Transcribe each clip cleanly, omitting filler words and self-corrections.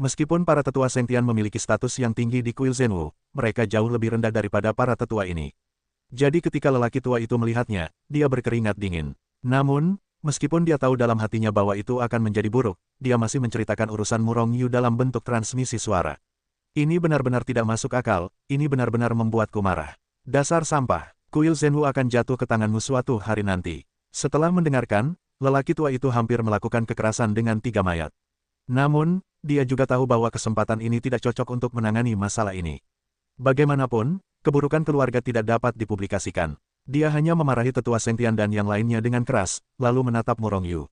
Meskipun para tetua Sengtian memiliki status yang tinggi di kuil Zhenwu, mereka jauh lebih rendah daripada para tetua ini. Jadi ketika lelaki tua itu melihatnya, dia berkeringat dingin. Namun, meskipun dia tahu dalam hatinya bahwa itu akan menjadi buruk, dia masih menceritakan urusan Murong Yu dalam bentuk transmisi suara. Ini benar-benar tidak masuk akal, ini benar-benar membuatku marah. Dasar sampah, kuil Zhenwu akan jatuh ke tanganmu suatu hari nanti. Setelah mendengarkan, lelaki tua itu hampir melakukan kekerasan dengan 3 mayat. Namun, dia juga tahu bahwa kesempatan ini tidak cocok untuk menangani masalah ini. Bagaimanapun, keburukan keluarga tidak dapat dipublikasikan. Dia hanya memarahi tetua Sengtian dan yang lainnya dengan keras, lalu menatap Murong Yu.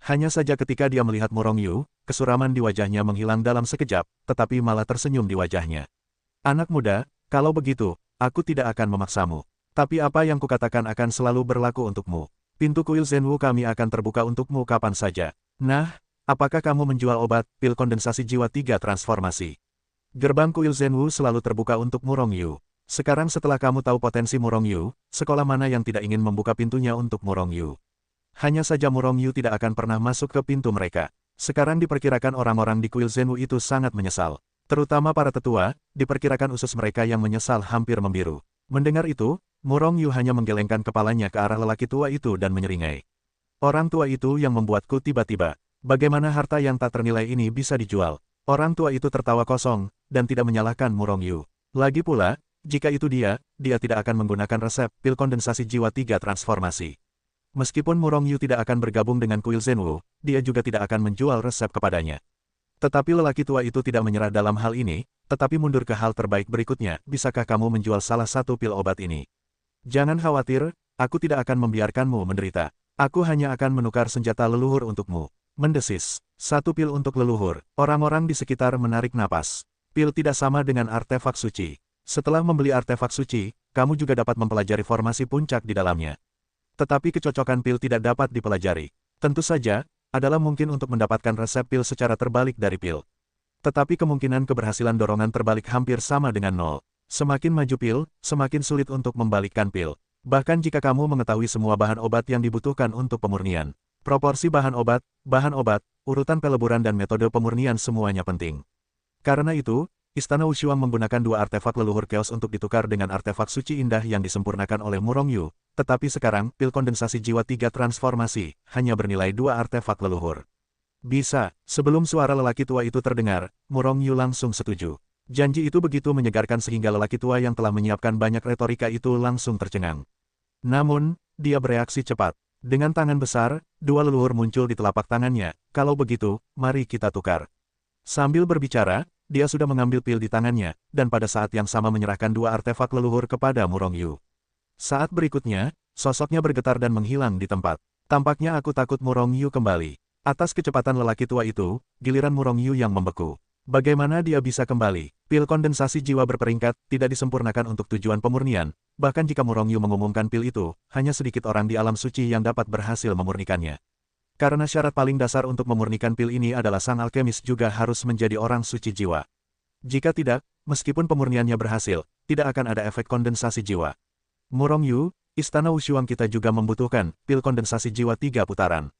Hanya saja ketika dia melihat Murong Yu, kesuraman di wajahnya menghilang dalam sekejap, tetapi malah tersenyum di wajahnya. Anak muda, kalau begitu, aku tidak akan memaksamu. Tapi apa yang kukatakan akan selalu berlaku untukmu. Pintu kuil Zhenwu kami akan terbuka untukmu kapan saja. Nah, apakah kamu menjual obat, pil kondensasi jiwa 3 transformasi? Gerbang kuil Zhenwu selalu terbuka untuk Murong Yu. Sekarang setelah kamu tahu potensi Murong Yu, sekolah mana yang tidak ingin membuka pintunya untuk Murong Yu? Hanya saja Murong Yu tidak akan pernah masuk ke pintu mereka. Sekarang diperkirakan orang-orang di kuil Zhenwu itu sangat menyesal. Terutama para tetua, diperkirakan usus mereka yang menyesal hampir membiru. Mendengar itu, Murong Yu hanya menggelengkan kepalanya ke arah lelaki tua itu dan menyeringai. Orang tua itu yang membuatku tiba-tiba. Bagaimana harta yang tak ternilai ini bisa dijual? Orang tua itu tertawa kosong, dan tidak menyalahkan Murong Yu. Lagi pula, jika itu dia tidak akan menggunakan resep pil kondensasi jiwa 3 transformasi. Meskipun Murong Yu tidak akan bergabung dengan kuil Zhenwu, dia juga tidak akan menjual resep kepadanya. Tetapi lelaki tua itu tidak menyerah dalam hal ini, tetapi mundur ke hal terbaik berikutnya, bisakah kamu menjual salah satu pil obat ini? Jangan khawatir, aku tidak akan membiarkanmu menderita. Aku hanya akan menukar senjata leluhur untukmu. Mendesis. 1 pil untuk leluhur. Orang-orang di sekitar menarik napas. Pil tidak sama dengan artefak suci. Setelah membeli artefak suci, kamu juga dapat mempelajari formasi puncak di dalamnya. Tetapi kecocokan pil tidak dapat dipelajari. Tentu saja, adalah mungkin untuk mendapatkan resep pil secara terbalik dari pil. Tetapi kemungkinan keberhasilan dorongan terbalik hampir sama dengan 0. Semakin maju pil, semakin sulit untuk membalikkan pil. Bahkan jika kamu mengetahui semua bahan obat yang dibutuhkan untuk pemurnian. Proporsi bahan obat, urutan peleburan dan metode pemurnian semuanya penting. Karena itu, Istana Wushuang menggunakan 2 artefak leluhur Chaos untuk ditukar dengan artefak suci indah yang disempurnakan oleh Murong Yu, tetapi sekarang, pil kondensasi jiwa 3 transformasi, hanya bernilai 2 artefak leluhur. Bisa, sebelum suara lelaki tua itu terdengar, Murong Yu langsung setuju. Janji itu begitu menyegarkan sehingga lelaki tua yang telah menyiapkan banyak retorika itu langsung tercengang. Namun, dia bereaksi cepat. Dengan tangan besar, 2 leluhur muncul di telapak tangannya, kalau begitu, mari kita tukar. Sambil berbicara, dia sudah mengambil pil di tangannya, dan pada saat yang sama menyerahkan 2 artefak leluhur kepada Murong Yu. Saat berikutnya, sosoknya bergetar dan menghilang di tempat. Tampaknya aku takut Murong Yu kembali. Atas kecepatan lelaki tua itu, giliran Murong Yu yang membeku. Bagaimana dia bisa kembali? Pil kondensasi jiwa berperingkat, tidak disempurnakan untuk tujuan pemurnian. Bahkan jika Murong Yu mengumumkan pil itu, hanya sedikit orang di alam suci yang dapat berhasil memurnikannya. Karena syarat paling dasar untuk memurnikan pil ini adalah sang alkemis juga harus menjadi orang suci jiwa. Jika tidak, meskipun pemurniannya berhasil, tidak akan ada efek kondensasi jiwa. Murong Yu, Istana Wushuang kita juga membutuhkan pil kondensasi jiwa 3 putaran.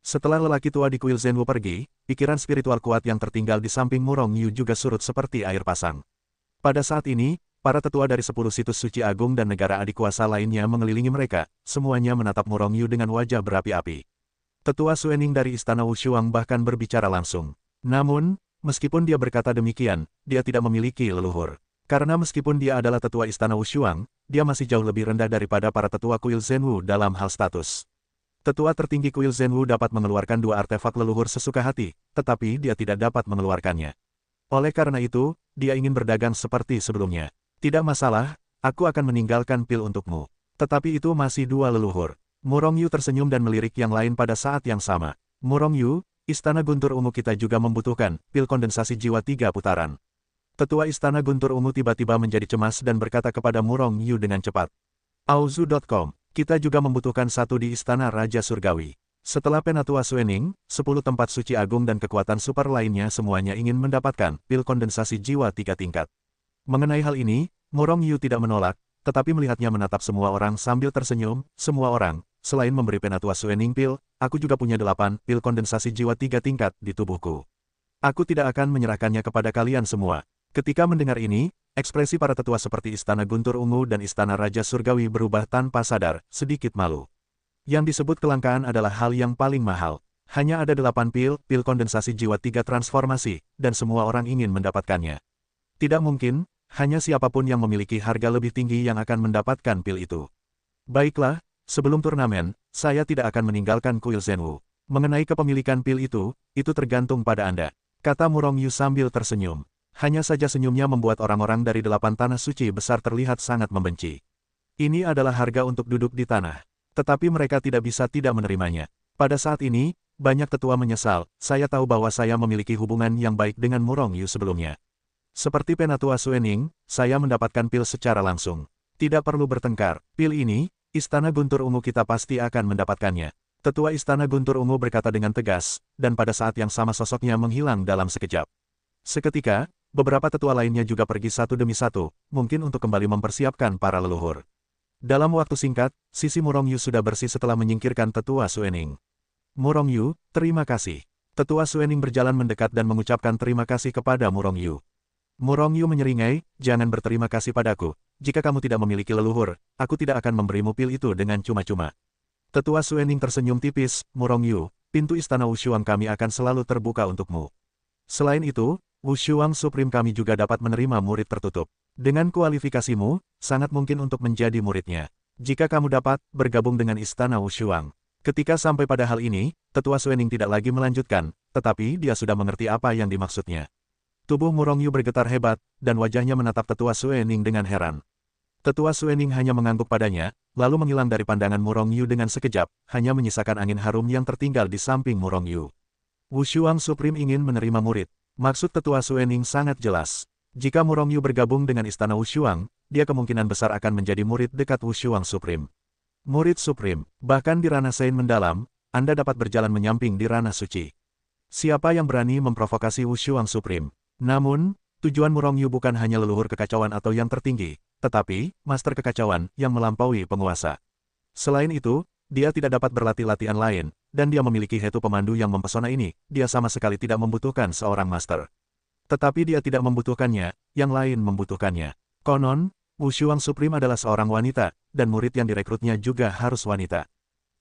Setelah lelaki tua di kuil Zhenwu pergi, pikiran spiritual kuat yang tertinggal di samping Murong Yu juga surut seperti air pasang. Pada saat ini, para tetua dari 10 situs suci agung dan negara adikuasa lainnya mengelilingi mereka, semuanya menatap Murong Yu dengan wajah berapi-api. Tetua Suening dari Istana Wushuang bahkan berbicara langsung. Namun, meskipun dia berkata demikian, dia tidak memiliki leluhur. Karena meskipun dia adalah tetua Istana Wushuang, dia masih jauh lebih rendah daripada para tetua kuil Zhenwu dalam hal status. Tetua tertinggi kuil Zhenwu dapat mengeluarkan 2 artefak leluhur sesuka hati, tetapi dia tidak dapat mengeluarkannya. Oleh karena itu, dia ingin berdagang seperti sebelumnya. Tidak masalah, aku akan meninggalkan pil untukmu. Tetapi itu masih 2 leluhur. Murong Yu tersenyum dan melirik yang lain pada saat yang sama. Murong Yu, Istana Guntur Ungu kita juga membutuhkan pil kondensasi jiwa 3 putaran. Tetua Istana Guntur Ungu tiba-tiba menjadi cemas dan berkata kepada Murong Yu dengan cepat. Auzu.com, kita juga membutuhkan 1 di Istana Raja Surgawi. Setelah Penatua Suening, 10 tempat suci agung dan kekuatan super lainnya semuanya ingin mendapatkan pil kondensasi jiwa 3 tingkat. Mengenai hal ini, Murong Yu tidak menolak, tetapi melihatnya menatap semua orang sambil tersenyum, semua orang. Selain memberi Penatua Suening pil, aku juga punya 8 pil kondensasi jiwa 3 tingkat di tubuhku. Aku tidak akan menyerahkannya kepada kalian semua. Ketika mendengar ini, ekspresi para tetua seperti Istana Guntur Ungu dan Istana Raja Surgawi berubah tanpa sadar, sedikit malu. Yang disebut kelangkaan adalah hal yang paling mahal. Hanya ada 8 pil kondensasi jiwa 3 transformasi, dan semua orang ingin mendapatkannya. Tidak mungkin, hanya siapapun yang memiliki harga lebih tinggi yang akan mendapatkan pil itu. Baiklah, sebelum turnamen, saya tidak akan meninggalkan kuil Zhenwu. Mengenai kepemilikan pil itu tergantung pada Anda, kata Murong Yu sambil tersenyum. Hanya saja senyumnya membuat orang-orang dari 8 tanah suci besar terlihat sangat membenci. Ini adalah harga untuk duduk di tanah. Tetapi mereka tidak bisa tidak menerimanya. Pada saat ini, banyak tetua menyesal, saya tahu bahwa saya memiliki hubungan yang baik dengan Murong Yu sebelumnya. Seperti Penatua Suening, saya mendapatkan pil secara langsung. Tidak perlu bertengkar, pil ini, Istana Guntur Ungu kita pasti akan mendapatkannya. Tetua Istana Guntur Ungu berkata dengan tegas, dan pada saat yang sama sosoknya menghilang dalam sekejap. Seketika, beberapa tetua lainnya juga pergi satu demi satu, mungkin untuk kembali mempersiapkan para leluhur. Dalam waktu singkat, sisi Murong Yu sudah bersih setelah menyingkirkan Tetua Suening. Murong Yu, terima kasih. Tetua Suening berjalan mendekat dan mengucapkan terima kasih kepada Murong Yu. Murong Yu menyeringai, jangan berterima kasih padaku. Jika kamu tidak memiliki leluhur, aku tidak akan memberimu pil itu dengan cuma-cuma. Tetua Suening tersenyum tipis, Murong Yu, pintu istana Wushuang kami akan selalu terbuka untukmu. Selain itu, Wushuang Supreme kami juga dapat menerima murid tertutup. Dengan kualifikasimu, sangat mungkin untuk menjadi muridnya. Jika kamu dapat bergabung dengan istana Wushuang. Ketika sampai pada hal ini, Tetua Suening tidak lagi melanjutkan, tetapi dia sudah mengerti apa yang dimaksudnya. Tubuh Murong Yu bergetar hebat, dan wajahnya menatap Tetua Suening dengan heran. Tetua Suening hanya mengangguk padanya, lalu menghilang dari pandangan Murong Yu dengan sekejap, hanya menyisakan angin harum yang tertinggal di samping Murong Yu. Wushuang Supreme ingin menerima murid. Maksud Tetua Suening sangat jelas. Jika Murong Yu bergabung dengan istana Wushuang, dia kemungkinan besar akan menjadi murid dekat Wushuang Supreme. Murid Supreme, bahkan di ranah Sein mendalam, Anda dapat berjalan menyamping di ranah suci. Siapa yang berani memprovokasi Wushuang Supreme? Namun, tujuan Murong Yu bukan hanya leluhur kekacauan atau yang tertinggi, tetapi master kekacauan yang melampaui penguasa. Selain itu, dia tidak dapat berlatih latihan lain, dan dia memiliki hetu pemandu yang mempesona ini, dia sama sekali tidak membutuhkan seorang master. Tetapi dia tidak membutuhkannya, yang lain membutuhkannya. Konon, Wushuang Supreme adalah seorang wanita, dan murid yang direkrutnya juga harus wanita.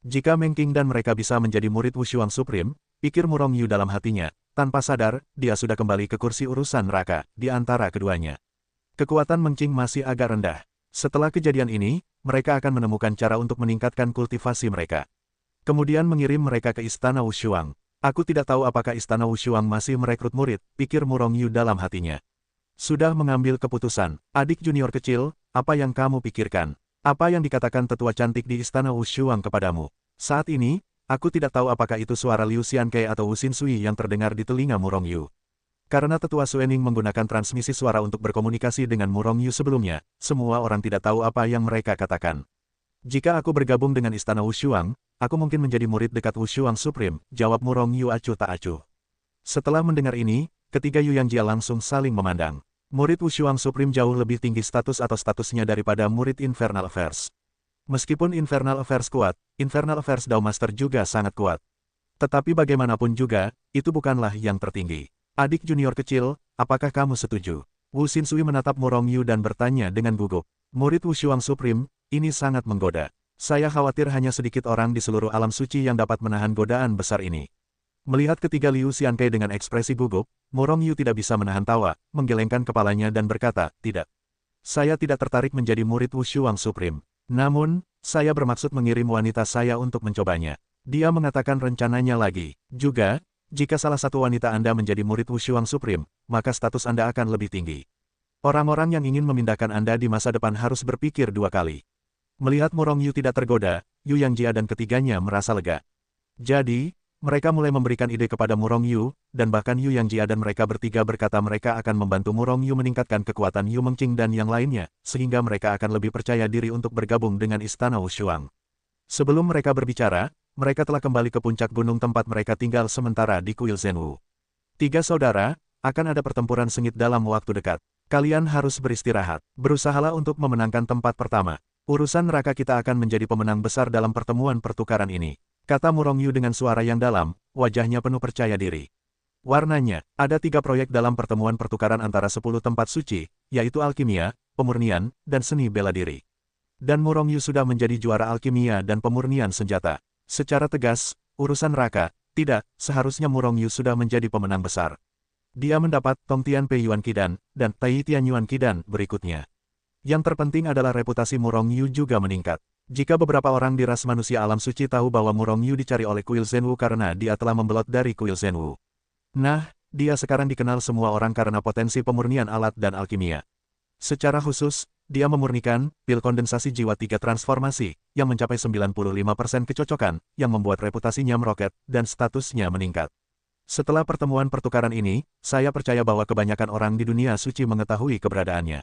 Jika Meng Qing dan mereka bisa menjadi murid Wushuang Supreme, pikir Murong Yu dalam hatinya, tanpa sadar, dia sudah kembali ke kursi urusan neraka, di antara keduanya. Kekuatan Meng Qing masih agak rendah. Setelah kejadian ini, mereka akan menemukan cara untuk meningkatkan kultivasi mereka. Kemudian mengirim mereka ke istana Wushuang. Aku tidak tahu apakah istana Wushuang masih merekrut murid, pikir Murong Yu dalam hatinya. Sudah mengambil keputusan, adik junior kecil, apa yang kamu pikirkan? Apa yang dikatakan tetua cantik di istana Wushuang kepadamu? Saat ini, aku tidak tahu apakah itu suara Liu Xiankei atau Wu Xinsui yang terdengar di telinga Murong Yu. Karena tetua Suening menggunakan transmisi suara untuk berkomunikasi dengan Murong Yu sebelumnya, semua orang tidak tahu apa yang mereka katakan. Jika aku bergabung dengan istana Wushuang, aku mungkin menjadi murid dekat Wushuang Supreme, jawab Murong Yu acuh tak acuh. Setelah mendengar ini, ketiga Yu Yangjia langsung saling memandang. Murid Wushuang Supreme jauh lebih tinggi status atau statusnya daripada murid Infernal Affairs. Meskipun Infernal Affairs kuat, Infernal Affairs Dao Master juga sangat kuat. Tetapi bagaimanapun juga, itu bukanlah yang tertinggi. Adik junior kecil, apakah kamu setuju? Wu Xinsui menatap Murong Yu dan bertanya dengan gugup. Murid Wushuang Supreme, ini sangat menggoda. Saya khawatir hanya sedikit orang di seluruh alam suci yang dapat menahan godaan besar ini. Melihat ketiga Liu Xiankei dengan ekspresi gugup, Murong Yu tidak bisa menahan tawa, menggelengkan kepalanya dan berkata, tidak. Saya tidak tertarik menjadi murid Wushuang Supreme. Namun, saya bermaksud mengirim wanita saya untuk mencobanya. Dia mengatakan rencananya lagi. Juga, jika salah satu wanita Anda menjadi murid Wushuang Supreme, maka status Anda akan lebih tinggi. Orang-orang yang ingin memindahkan Anda di masa depan harus berpikir dua kali. Melihat Murong Yu tidak tergoda, Yu Yangjia dan ketiganya merasa lega. Jadi, mereka mulai memberikan ide kepada Murong Yu, dan bahkan Yu Yangjia dan mereka bertiga berkata mereka akan membantu Murong Yu meningkatkan kekuatan Yu Mengqing dan yang lainnya, sehingga mereka akan lebih percaya diri untuk bergabung dengan istana Wushuang. Sebelum mereka berbicara, mereka telah kembali ke puncak gunung tempat mereka tinggal sementara di kuil Zhenwu. Tiga saudara, akan ada pertempuran sengit dalam waktu dekat. Kalian harus beristirahat. Berusahalah untuk memenangkan tempat pertama. Urusan neraka kita akan menjadi pemenang besar dalam pertemuan pertukaran ini. Kata Murong Yu dengan suara yang dalam, wajahnya penuh percaya diri. Warnanya, ada 3 proyek dalam pertemuan pertukaran antara 10 tempat suci, yaitu alkimia, pemurnian, dan seni bela diri. Dan Murongyu sudah menjadi juara alkimia dan pemurnian senjata. Secara tegas, urusan Raka, tidak, seharusnya Murongyu sudah menjadi pemenang besar. Dia mendapat Tong Tianpei Yuan Qidan, dan Tai Tian Yuan Qidan berikutnya. Yang terpenting adalah reputasi Murongyu juga meningkat. Jika beberapa orang di ras manusia alam suci tahu bahwa Murongyu dicari oleh Kuil Zhenwu karena dia telah membelot dari Kuil Zhenwu. Nah, dia sekarang dikenal semua orang karena potensi pemurnian alat dan alkimia. Secara khusus, dia memurnikan pil kondensasi jiwa 3 transformasi, yang mencapai 95% kecocokan, yang membuat reputasinya meroket, dan statusnya meningkat. Setelah pertemuan pertukaran ini, saya percaya bahwa kebanyakan orang di dunia suci mengetahui keberadaannya.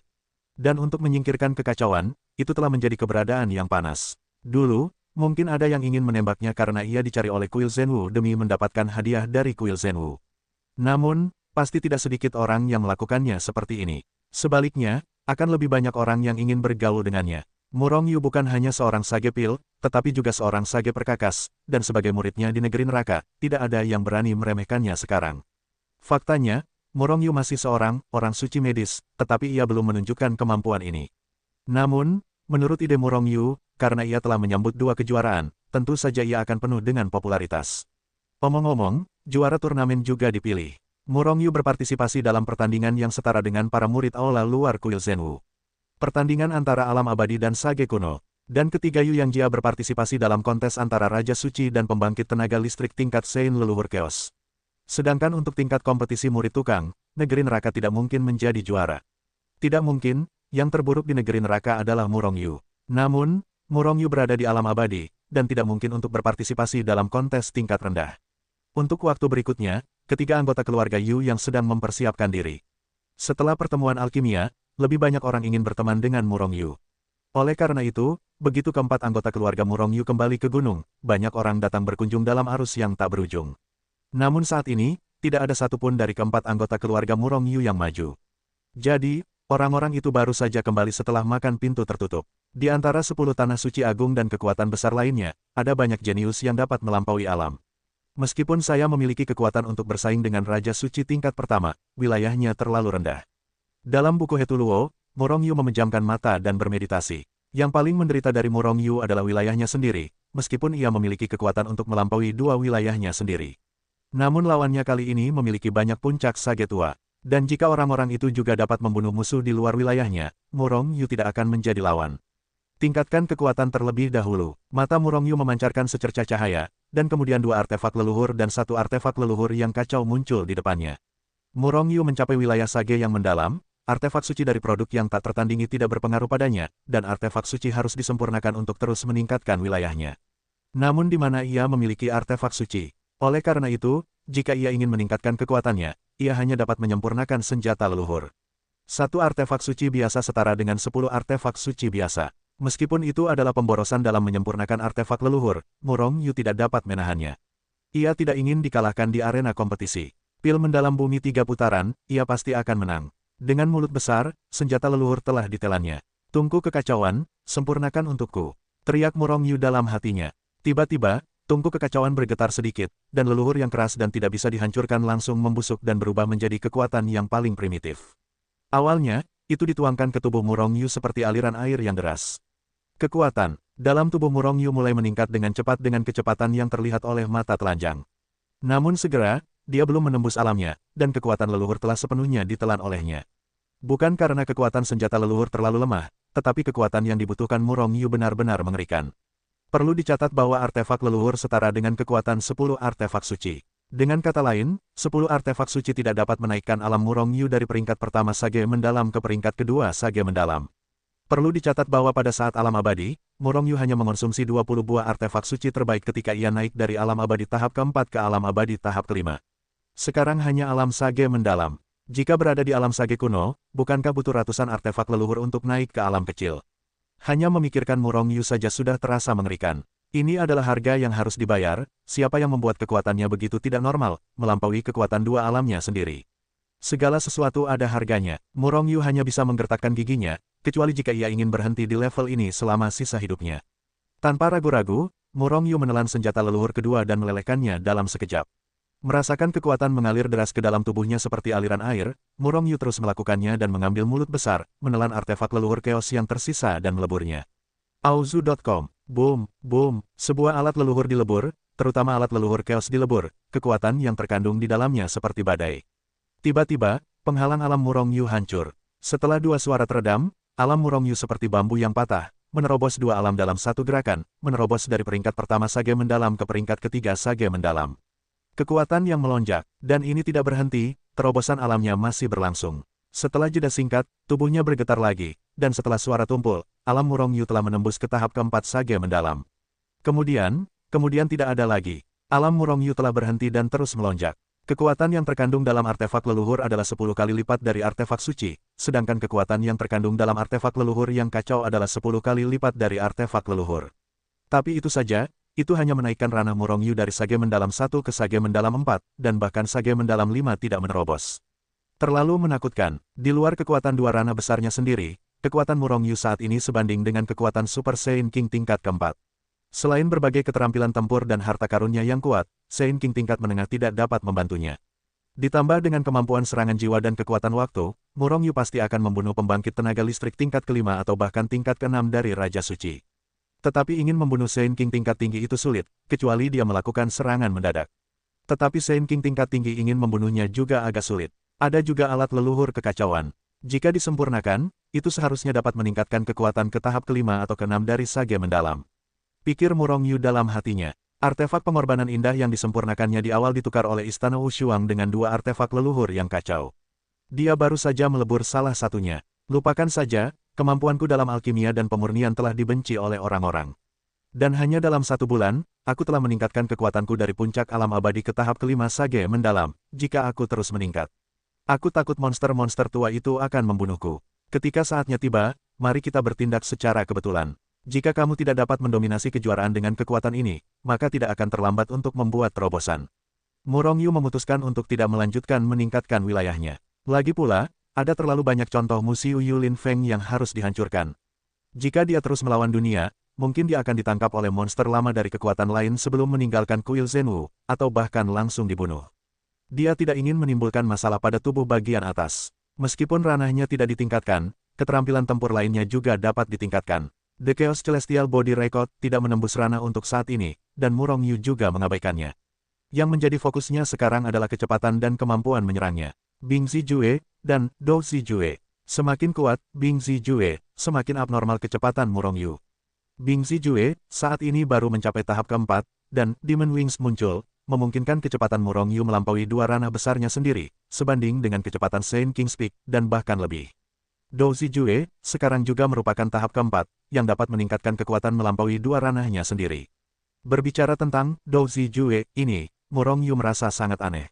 Dan untuk menyingkirkan kekacauan, itu telah menjadi keberadaan yang panas. Dulu, mungkin ada yang ingin menembaknya karena ia dicari oleh Kuil Zhenwu demi mendapatkan hadiah dari Kuil Zhenwu. Namun, pasti tidak sedikit orang yang melakukannya seperti ini. Sebaliknya, akan lebih banyak orang yang ingin bergaul dengannya. Murongyu bukan hanya seorang sage pil, tetapi juga seorang sage perkakas, dan sebagai muridnya di negeri neraka, tidak ada yang berani meremehkannya sekarang. Faktanya, Murongyu masih seorang orang suci medis, tetapi ia belum menunjukkan kemampuan ini. Namun, menurut ide Murongyu, karena ia telah menyambut 2 kejuaraan, tentu saja ia akan penuh dengan popularitas. Omong-omong, juara turnamen juga dipilih. Murongyu berpartisipasi dalam pertandingan yang setara dengan para murid aula luar Kuil Zhenwu. Pertandingan antara alam abadi dan sage kuno. Dan ketiga Yu Yang Jia berpartisipasi dalam kontes antara Raja Suci dan pembangkit tenaga listrik tingkat Sein leluhur Chaos. Sedangkan untuk tingkat kompetisi murid tukang, negeri neraka tidak mungkin menjadi juara. Tidak mungkin, yang terburuk di negeri neraka adalah Murongyu. Namun, Murongyu berada di alam abadi, dan tidak mungkin untuk berpartisipasi dalam kontes tingkat rendah. Untuk waktu berikutnya, ketiga anggota keluarga Yu yang sedang mempersiapkan diri. Setelah pertemuan alkimia, lebih banyak orang ingin berteman dengan Murongyu. Oleh karena itu, begitu keempat anggota keluarga Murongyu kembali ke gunung, banyak orang datang berkunjung dalam arus yang tak berujung. Namun saat ini, tidak ada satupun dari keempat anggota keluarga Murongyu yang maju. Jadi, orang-orang itu baru saja kembali setelah makan pintu tertutup. Di antara 10 tanah suci agung dan kekuatan besar lainnya, ada banyak jenius yang dapat melampaui alam. Meskipun saya memiliki kekuatan untuk bersaing dengan Raja Suci tingkat pertama, wilayahnya terlalu rendah. Dalam buku Hetuluo, Murongyu memejamkan mata dan bermeditasi. Yang paling menderita dari Murongyu adalah wilayahnya sendiri, meskipun ia memiliki kekuatan untuk melampaui 2 wilayahnya sendiri. Namun lawannya kali ini memiliki banyak puncak sage tua. Dan jika orang-orang itu juga dapat membunuh musuh di luar wilayahnya, Murongyu tidak akan menjadi lawan. Tingkatkan kekuatan terlebih dahulu. Mata Murongyu memancarkan secercah cahaya, dan kemudian 2 artefak leluhur dan 1 artefak leluhur yang kacau muncul di depannya. Murongyu mencapai wilayah sage yang mendalam, artefak suci dari produk yang tak tertandingi tidak berpengaruh padanya, dan artefak suci harus disempurnakan untuk terus meningkatkan wilayahnya. Namun di mana ia memiliki artefak suci? Oleh karena itu, jika ia ingin meningkatkan kekuatannya, ia hanya dapat menyempurnakan senjata leluhur. 1 artefak suci biasa setara dengan 10 artefak suci biasa. Meskipun itu adalah pemborosan dalam menyempurnakan artefak leluhur, Murongyu tidak dapat menahannya. Ia tidak ingin dikalahkan di arena kompetisi. Pil mendalam bumi 3 putaran, ia pasti akan menang. Dengan mulut besar, senjata leluhur telah ditelannya. Tungku kekacauan, sempurnakan untukku. Teriak Murongyu dalam hatinya. Tiba-tiba, tungku kekacauan bergetar sedikit, dan leluhur yang keras dan tidak bisa dihancurkan langsung membusuk dan berubah menjadi kekuatan yang paling primitif. Awalnya, itu dituangkan ke tubuh Murongyu seperti aliran air yang deras. Kekuatan dalam tubuh Murongyu mulai meningkat dengan cepat dengan kecepatan yang terlihat oleh mata telanjang. Namun segera, dia belum menembus alamnya, dan kekuatan leluhur telah sepenuhnya ditelan olehnya. Bukan karena kekuatan senjata leluhur terlalu lemah, tetapi kekuatan yang dibutuhkan Murongyu benar-benar mengerikan. Perlu dicatat bahwa artefak leluhur setara dengan kekuatan 10 artefak suci. Dengan kata lain, 10 artefak suci tidak dapat menaikkan alam Murongyu dari peringkat pertama sage mendalam ke peringkat kedua sage mendalam. Perlu dicatat bahwa pada saat alam abadi, Murongyu hanya mengonsumsi 20 buah artefak suci terbaik ketika ia naik dari alam abadi tahap keempat ke alam abadi tahap kelima. Sekarang hanya alam sage mendalam. Jika berada di alam sage kuno, bukankah butuh ratusan artefak leluhur untuk naik ke alam kecil? Hanya memikirkan Murongyu saja sudah terasa mengerikan. Ini adalah harga yang harus dibayar, siapa yang membuat kekuatannya begitu tidak normal, melampaui kekuatan 2 alamnya sendiri. Segala sesuatu ada harganya, Murongyu hanya bisa menggertakkan giginya, kecuali jika ia ingin berhenti di level ini selama sisa hidupnya. Tanpa ragu-ragu, Murongyu menelan senjata leluhur kedua dan melelehkannya dalam sekejap. Merasakan kekuatan mengalir deras ke dalam tubuhnya seperti aliran air, Murong Yu terus melakukannya dan mengambil mulut besar, menelan artefak leluhur keos yang tersisa dan meleburnya. Auzu.com. Boom, boom, sebuah alat leluhur dilebur, terutama alat leluhur keos dilebur, kekuatan yang terkandung di dalamnya seperti badai. Tiba-tiba, penghalang alam Murong Yu hancur. Setelah dua suara teredam, alam Murong Yu seperti bambu yang patah, menerobos dua alam dalam satu gerakan, menerobos dari peringkat pertama Sage mendalam ke peringkat ketiga Sage mendalam. Kekuatan yang melonjak, dan ini tidak berhenti, terobosan alamnya masih berlangsung. Setelah jeda singkat, tubuhnya bergetar lagi, dan setelah suara tumpul, alam Murong Yu telah menembus ke tahap keempat Sage mendalam. Kemudian tidak ada lagi. Alam Murong Yu telah berhenti dan terus melonjak. Kekuatan yang terkandung dalam artefak leluhur adalah 10 kali lipat dari artefak suci, sedangkan kekuatan yang terkandung dalam artefak leluhur yang kacau adalah 10 kali lipat dari artefak leluhur. Tapi itu saja, itu hanya menaikkan ranah Murong Yu dari Sage mendalam 1 ke Sage mendalam 4, dan bahkan Sage mendalam 5 tidak menerobos. Terlalu menakutkan, di luar kekuatan dua ranah besarnya sendiri, kekuatan Murong Yu saat ini sebanding dengan kekuatan Super Saiyan King tingkat keempat. Selain berbagai keterampilan tempur dan harta karunnya yang kuat, Saiyan King tingkat menengah tidak dapat membantunya. Ditambah dengan kemampuan serangan jiwa dan kekuatan waktu, Murong Yu pasti akan membunuh pembangkit tenaga listrik tingkat kelima atau bahkan tingkat keenam dari Raja Suci. Tetapi ingin membunuh Saiyan King tingkat tinggi itu sulit, kecuali dia melakukan serangan mendadak. Tetapi Saiyan King tingkat tinggi ingin membunuhnya juga agak sulit. Ada juga alat leluhur kekacauan. Jika disempurnakan, itu seharusnya dapat meningkatkan kekuatan ke tahap kelima atau keenam dari Sage mendalam. Pikir Murong Yu dalam hatinya. Artefak pengorbanan indah yang disempurnakannya di awal ditukar oleh Istana Wushuang dengan dua artefak leluhur yang kacau. Dia baru saja melebur salah satunya. Lupakan saja, kemampuanku dalam alkimia dan pemurnian telah dibenci oleh orang-orang. Dan hanya dalam 1 bulan, aku telah meningkatkan kekuatanku dari puncak alam abadi ke tahap kelima Sage mendalam, jika aku terus meningkat. Aku takut monster-monster tua itu akan membunuhku. Ketika saatnya tiba, mari kita bertindak secara kebetulan. Jika kamu tidak dapat mendominasi kejuaraan dengan kekuatan ini, maka tidak akan terlambat untuk membuat terobosan. Murong Yu memutuskan untuk tidak melanjutkan meningkatkan wilayahnya. Lagi pula, ada terlalu banyak contoh Musiu Yulin Feng yang harus dihancurkan. Jika dia terus melawan dunia, mungkin dia akan ditangkap oleh monster lama dari kekuatan lain sebelum meninggalkan kuil Zhenwu, atau bahkan langsung dibunuh. Dia tidak ingin menimbulkan masalah pada tubuh bagian atas. Meskipun ranahnya tidak ditingkatkan, keterampilan tempur lainnya juga dapat ditingkatkan. The Chaos Celestial Body Record tidak menembus ranah untuk saat ini, dan Murong Yu juga mengabaikannya. Yang menjadi fokusnya sekarang adalah kecepatan dan kemampuan menyerangnya. Bing Zijue dan Dou Zijue. Semakin kuat, Bing Zijue, semakin abnormal kecepatan Murong Yu. Bing Zijue saat ini baru mencapai tahap keempat, dan Demon Wings muncul, memungkinkan kecepatan Murong Yu melampaui dua ranah besarnya sendiri, sebanding dengan kecepatan Saiyan King's Peak, dan bahkan lebih. Dou Zijue sekarang juga merupakan tahap keempat, yang dapat meningkatkan kekuatan melampaui dua ranahnya sendiri. Berbicara tentang Dou Zijue ini, Murong Yu merasa sangat aneh.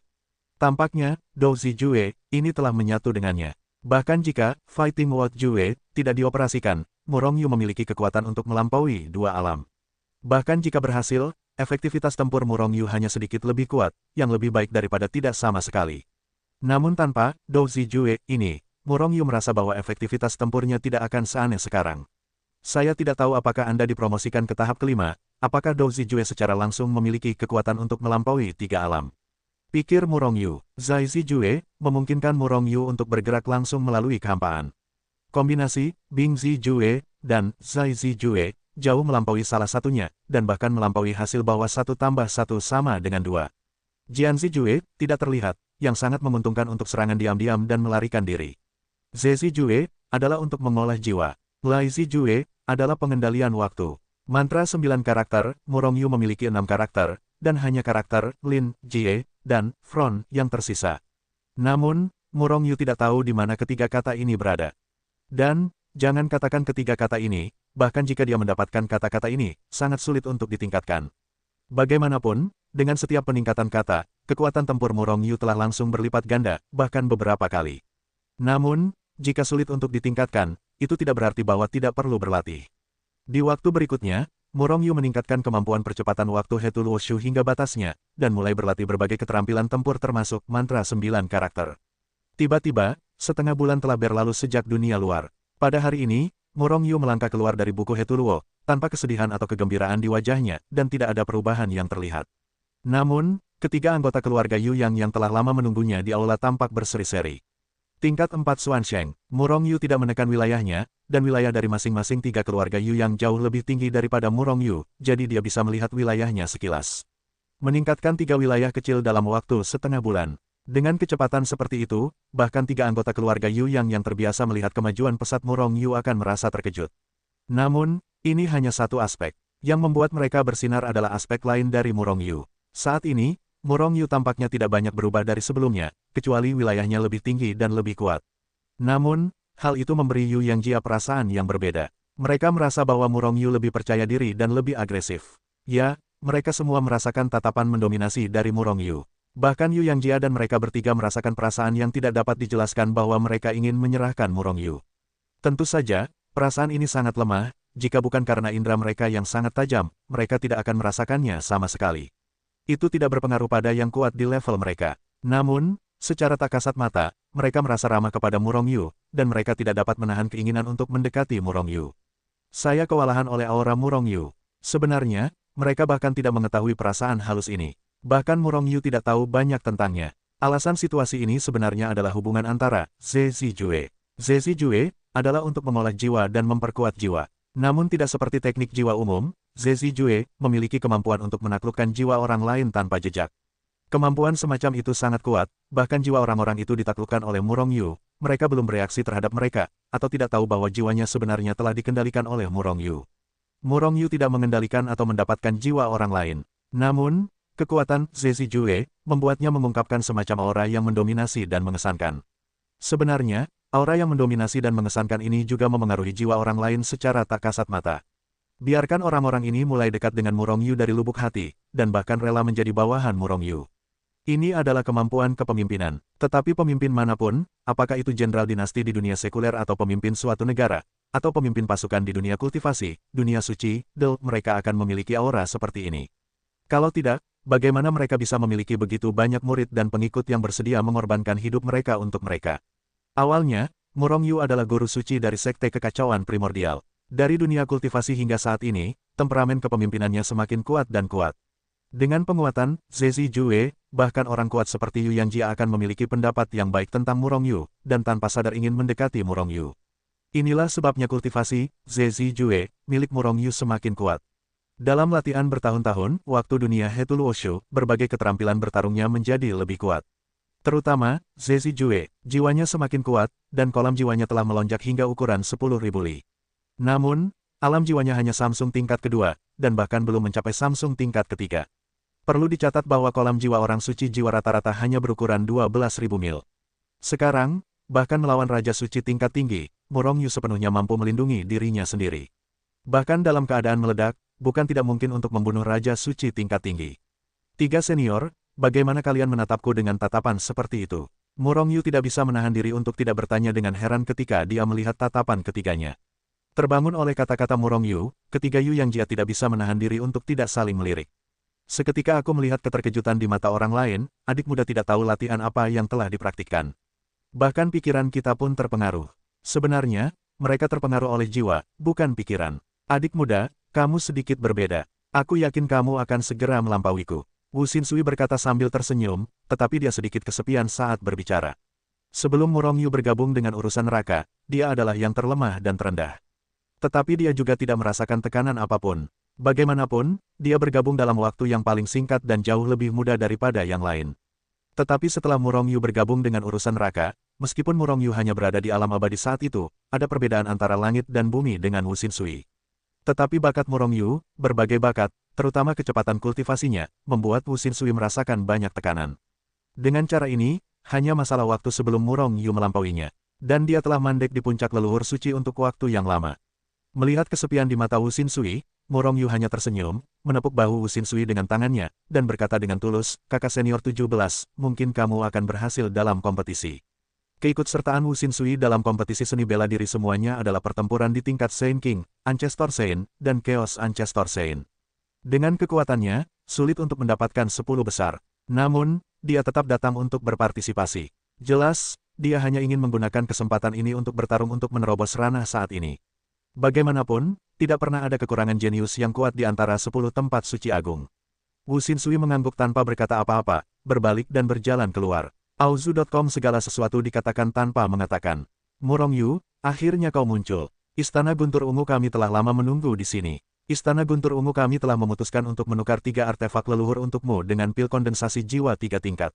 Tampaknya, Dou Zijue ini telah menyatu dengannya. Bahkan jika Fighting World Jue tidak dioperasikan, Murong Yu memiliki kekuatan untuk melampaui dua alam. Bahkan jika berhasil, efektivitas tempur Murong Yu hanya sedikit lebih kuat, yang lebih baik daripada tidak sama sekali. Namun tanpa Dou Zijue ini, Murong Yu merasa bahwa efektivitas tempurnya tidak akan seaneh sekarang. Saya tidak tahu apakah Anda dipromosikan ke tahap kelima, apakah Dou Zijue secara langsung memiliki kekuatan untuk melampaui tiga alam. Pikir Murong Yu, Zai Zijue memungkinkan Murong Yu untuk bergerak langsung melalui kehampaan. Kombinasi Bing Zijue dan Zai Zijue jauh melampaui salah satunya, dan bahkan melampaui hasil bahwa 1 tambah 1 sama dengan 2. Jian Zijue tidak terlihat, yang sangat menguntungkan untuk serangan diam-diam dan melarikan diri. Ze Zijue adalah untuk mengolah jiwa. Lai Zijue adalah pengendalian waktu. Mantra 9 karakter, Murong Yu memiliki 6 karakter, dan hanya karakter Lin, Jie, dan Front yang tersisa. Namun, Murong Yu tidak tahu di mana ketiga kata ini berada. Dan, jangan katakan ketiga kata ini, bahkan jika dia mendapatkan kata-kata ini, sangat sulit untuk ditingkatkan. Bagaimanapun, dengan setiap peningkatan kata, kekuatan tempur Murong Yu telah langsung berlipat ganda, bahkan beberapa kali. Namun, jika sulit untuk ditingkatkan, itu tidak berarti bahwa tidak perlu berlatih. Di waktu berikutnya, Murong Yu meningkatkan kemampuan percepatan waktu Hetul Wushu hingga batasnya, dan mulai berlatih berbagai keterampilan tempur termasuk mantra 9 karakter. Tiba-tiba, setengah bulan telah berlalu sejak dunia luar. Pada hari ini, Murong Yu melangkah keluar dari buku Hetuluo, tanpa kesedihan atau kegembiraan di wajahnya, dan tidak ada perubahan yang terlihat. Namun, Ketiga anggota keluarga Yu yang telah lama menunggunya di aula tampak berseri-seri. Tingkat 4 Xuansheng, Murong Yu tidak menekan wilayahnya, dan wilayah dari masing-masing tiga keluarga Yu yang jauh lebih tinggi daripada Murong Yu, jadi dia bisa melihat wilayahnya sekilas. Meningkatkan tiga wilayah kecil dalam waktu setengah bulan. Dengan kecepatan seperti itu, bahkan tiga anggota keluarga Yu yang terbiasa melihat kemajuan pesat Murong Yu akan merasa terkejut. Namun, ini hanya satu aspek. Yang membuat mereka bersinar adalah aspek lain dari Murong Yu. Saat ini, Murong Yu tampaknya tidak banyak berubah dari sebelumnya, kecuali wilayahnya lebih tinggi dan lebih kuat. Namun, hal itu memberi Yu Yangjia perasaan yang berbeda. Mereka merasa bahwa Murong Yu lebih percaya diri dan lebih agresif. Ya, mereka semua merasakan tatapan mendominasi dari Murong Yu. Bahkan Yu Yangjia dan mereka bertiga merasakan perasaan yang tidak dapat dijelaskan bahwa mereka ingin menyerahkan Murong Yu. Tentu saja, perasaan ini sangat lemah, jika bukan karena indera mereka yang sangat tajam, mereka tidak akan merasakannya sama sekali. Itu tidak berpengaruh pada yang kuat di level mereka. Namun, secara tak kasat mata, mereka merasa ramah kepada Murong Yu, dan mereka tidak dapat menahan keinginan untuk mendekati Murong Yu. Saya kewalahan oleh aura Murong Yu. Sebenarnya, mereka bahkan tidak mengetahui perasaan halus ini. Bahkan Murong Yu tidak tahu banyak tentangnya. Alasan situasi ini sebenarnya adalah hubungan antara Zezi Jue. Zezi Jue adalah untuk mengolah jiwa dan memperkuat jiwa. Namun tidak seperti teknik jiwa umum, Zezi Jue memiliki kemampuan untuk menaklukkan jiwa orang lain tanpa jejak. Kemampuan semacam itu sangat kuat, bahkan jiwa orang-orang itu ditaklukkan oleh Murong Yu. Mereka belum bereaksi terhadap mereka, atau tidak tahu bahwa jiwanya sebenarnya telah dikendalikan oleh Murong Yu. Murong Yu tidak mengendalikan atau mendapatkan jiwa orang lain. Namun, kekuatan Zezi Jue membuatnya mengungkapkan semacam aura yang mendominasi dan mengesankan. Sebenarnya, aura yang mendominasi dan mengesankan ini juga memengaruhi jiwa orang lain secara tak kasat mata. Biarkan orang-orang ini mulai dekat dengan Murong Yu dari lubuk hati, dan bahkan rela menjadi bawahan Murong Yu. Ini adalah kemampuan kepemimpinan. Tetapi pemimpin manapun, apakah itu jenderal dinasti di dunia sekuler atau pemimpin suatu negara, atau pemimpin pasukan di dunia kultivasi, dunia suci, mereka akan memiliki aura seperti ini. Kalau tidak, bagaimana mereka bisa memiliki begitu banyak murid dan pengikut yang bersedia mengorbankan hidup mereka untuk mereka? Awalnya, Murong Yu adalah guru suci dari sekte kekacauan primordial. Dari dunia kultivasi hingga saat ini, temperamen kepemimpinannya semakin kuat dan kuat. Dengan penguatan Zezi Jue, bahkan orang kuat seperti Yu Yangjia akan memiliki pendapat yang baik tentang Murong Yu, dan tanpa sadar ingin mendekati Murong Yu. Inilah sebabnya kultivasi Zezi Jue milik Murong Yu semakin kuat. Dalam latihan bertahun-tahun, waktu dunia Hetuluoshu, berbagai keterampilan bertarungnya menjadi lebih kuat. Terutama, Zezi Jue, jiwanya semakin kuat, dan kolam jiwanya telah melonjak hingga ukuran 10.000 li. Namun, alam jiwanya hanya Samsung tingkat kedua, dan bahkan belum mencapai Samsung tingkat ketiga. Perlu dicatat bahwa kolam jiwa orang suci jiwa rata-rata hanya berukuran 12.000 mil. Sekarang, bahkan melawan Raja Suci tingkat tinggi, Murong Yu sepenuhnya mampu melindungi dirinya sendiri. Bahkan dalam keadaan meledak, bukan tidak mungkin untuk membunuh Raja Suci tingkat tinggi. Tiga senior, bagaimana kalian menatapku dengan tatapan seperti itu? Murong Yu tidak bisa menahan diri untuk tidak bertanya dengan heran ketika dia melihat tatapan ketiganya. Terbangun oleh kata-kata Murong Yu, ketiga Yu Yangjia tidak bisa menahan diri untuk tidak saling melirik. Seketika aku melihat keterkejutan di mata orang lain, adik muda tidak tahu latihan apa yang telah dipraktikkan. Bahkan pikiran kita pun terpengaruh. Sebenarnya, mereka terpengaruh oleh jiwa, bukan pikiran. Adik muda, kamu sedikit berbeda. Aku yakin kamu akan segera melampauiku. Wu Xinsui berkata sambil tersenyum, tetapi dia sedikit kesepian saat berbicara. Sebelum Murong Yu bergabung dengan urusan neraka, dia adalah yang terlemah dan terendah. Tetapi dia juga tidak merasakan tekanan apapun. Bagaimanapun, dia bergabung dalam waktu yang paling singkat dan jauh lebih mudah daripada yang lain. Tetapi setelah Murong Yu bergabung dengan urusan neraka, meskipun Murong Yu hanya berada di alam abadi saat itu, ada perbedaan antara langit dan bumi dengan Wu Xinsui. Tetapi bakat Murong Yu, berbagai bakat, terutama kecepatan kultivasinya, membuat Wu Xinsui merasakan banyak tekanan. Dengan cara ini, hanya masalah waktu sebelum Murong Yu melampauinya. Dan dia telah mandek di puncak leluhur suci untuk waktu yang lama. Melihat kesepian di mata Wu Xinsui, Murong Yu hanya tersenyum, menepuk bahu Wu Xinsui dengan tangannya, dan berkata dengan tulus, kakak senior 17, mungkin kamu akan berhasil dalam kompetisi. Keikutsertaan Wu Xinsui dalam kompetisi seni bela diri semuanya adalah pertempuran di tingkat Sein King, Ancestor Sein, dan Chaos Ancestor Sein. Dengan kekuatannya, sulit untuk mendapatkan 10 besar. Namun, dia tetap datang untuk berpartisipasi. Jelas, dia hanya ingin menggunakan kesempatan ini untuk bertarung untuk menerobos ranah saat ini. Bagaimanapun, tidak pernah ada kekurangan jenius yang kuat di antara 10 tempat suci agung. Wu Xinsui mengangguk tanpa berkata apa-apa, berbalik dan berjalan keluar. Auzu.com segala sesuatu dikatakan tanpa mengatakan. Murong Yu, akhirnya kau muncul. Istana Guntur Ungu kami telah lama menunggu di sini. Istana Guntur Ungu kami telah memutuskan untuk menukar 3 artefak leluhur untukmu dengan pil kondensasi jiwa 3 tingkat.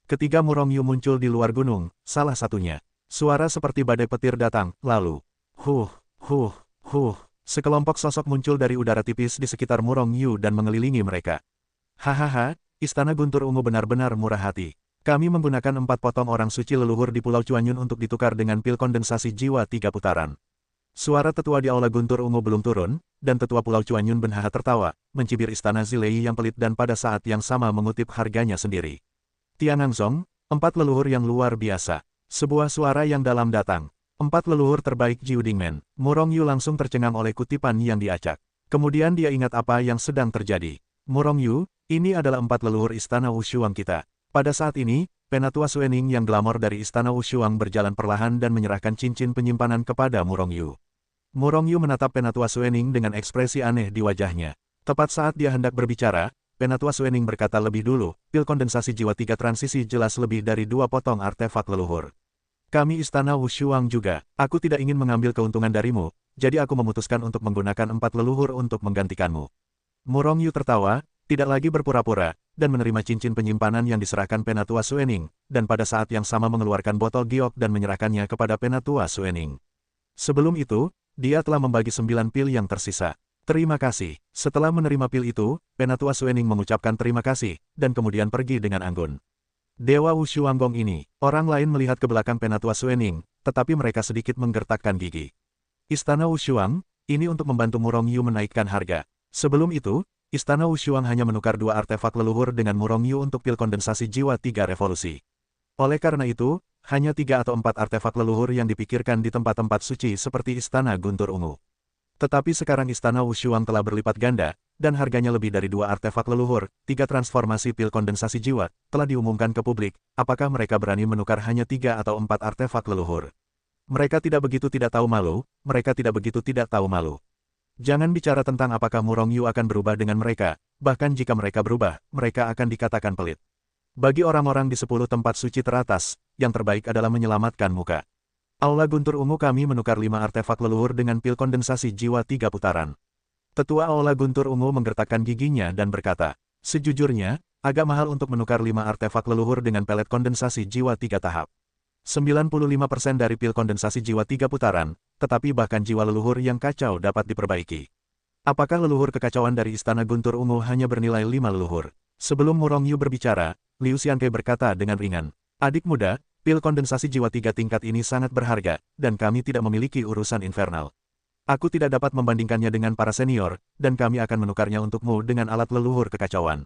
Ketika Murong Yu muncul di luar gunung, salah satunya. Suara seperti badai petir datang, lalu. Huh. Sekelompok sosok muncul dari udara tipis di sekitar Murong Yu dan mengelilingi mereka. Hahaha, Istana Guntur Ungu benar-benar murah hati. Kami menggunakan 4 potong orang suci leluhur di Pulau Chuanyun untuk ditukar dengan pil kondensasi jiwa 3 putaran. Suara tetua di Aula Guntur Ungu belum turun, dan tetua Pulau Chuanyun Benhaha tertawa, mencibir Istana Zilei yang pelit dan pada saat yang sama mengutip harganya sendiri. Tianangzong, 4 leluhur yang luar biasa. Sebuah suara yang dalam datang. 4 leluhur terbaik Jiu Dingmen. Murong Yu langsung tercengang oleh kutipan yang diacak. Kemudian dia ingat apa yang sedang terjadi. Murong Yu, ini adalah 4 leluhur Istana Wushuang kita. Pada saat ini, Penatua Suening yang glamor dari Istana Wushuang berjalan perlahan dan menyerahkan cincin penyimpanan kepada Murong Yu. Murong Yu menatap Penatua Suening dengan ekspresi aneh di wajahnya. Tepat saat dia hendak berbicara, Penatua Suening berkata lebih dulu, pil kondensasi jiwa 3 transisi jelas lebih dari 2 potong artefak leluhur. Kami Istana Wushuang juga, aku tidak ingin mengambil keuntungan darimu, jadi aku memutuskan untuk menggunakan 4 leluhur untuk menggantikanmu. Murong Yu tertawa, tidak lagi berpura-pura, dan menerima cincin penyimpanan yang diserahkan Penatua Suening, dan pada saat yang sama mengeluarkan botol giok dan menyerahkannya kepada Penatua Suening. Sebelum itu, dia telah membagi 9 pil yang tersisa. Terima kasih. Setelah menerima pil itu, Penatua Suening mengucapkan terima kasih, dan kemudian pergi dengan anggun. Dewa Wushuanggong ini, orang lain melihat ke belakang Penatua Suening, tetapi mereka sedikit menggertakkan gigi. Istana Wushuang, ini untuk membantu Murong Yu menaikkan harga. Sebelum itu, Istana Wushuang hanya menukar 2 artefak leluhur dengan Murong Yu untuk pil kondensasi jiwa 3 revolusi. Oleh karena itu, hanya 3 atau 4 artefak leluhur yang dipikirkan di tempat-tempat suci seperti Istana Guntur Ungu. Tetapi sekarang Istana Wushuang telah berlipat ganda, dan harganya lebih dari 2 artefak leluhur, 3 transformasi pil kondensasi jiwa, telah diumumkan ke publik, apakah mereka berani menukar hanya 3 atau 4 artefak leluhur. Mereka tidak begitu tidak tahu malu, mereka tidak begitu tidak tahu malu. Jangan bicara tentang apakah Murong Yu akan berubah dengan mereka, bahkan jika mereka berubah, mereka akan dikatakan pelit. Bagi orang-orang di 10 tempat suci teratas, yang terbaik adalah menyelamatkan muka. Aula Guntur Ungu kami menukar 5 artefak leluhur dengan pil kondensasi jiwa 3 putaran. Tetua Aula Guntur Ungu menggertakkan giginya dan berkata, sejujurnya, agak mahal untuk menukar 5 artefak leluhur dengan pelet kondensasi jiwa 3 tahap. 95% dari pil kondensasi jiwa 3 putaran, tetapi bahkan jiwa leluhur yang kacau dapat diperbaiki. Apakah leluhur kekacauan dari Istana Guntur Ungu hanya bernilai 5 leluhur? Sebelum Murong Yu berbicara, Liu Xianke berkata dengan ringan, adik muda, pil kondensasi jiwa 3 tingkat ini sangat berharga, dan kami tidak memiliki urusan infernal. Aku tidak dapat membandingkannya dengan para senior, dan kami akan menukarnya untukmu dengan alat leluhur kekacauan.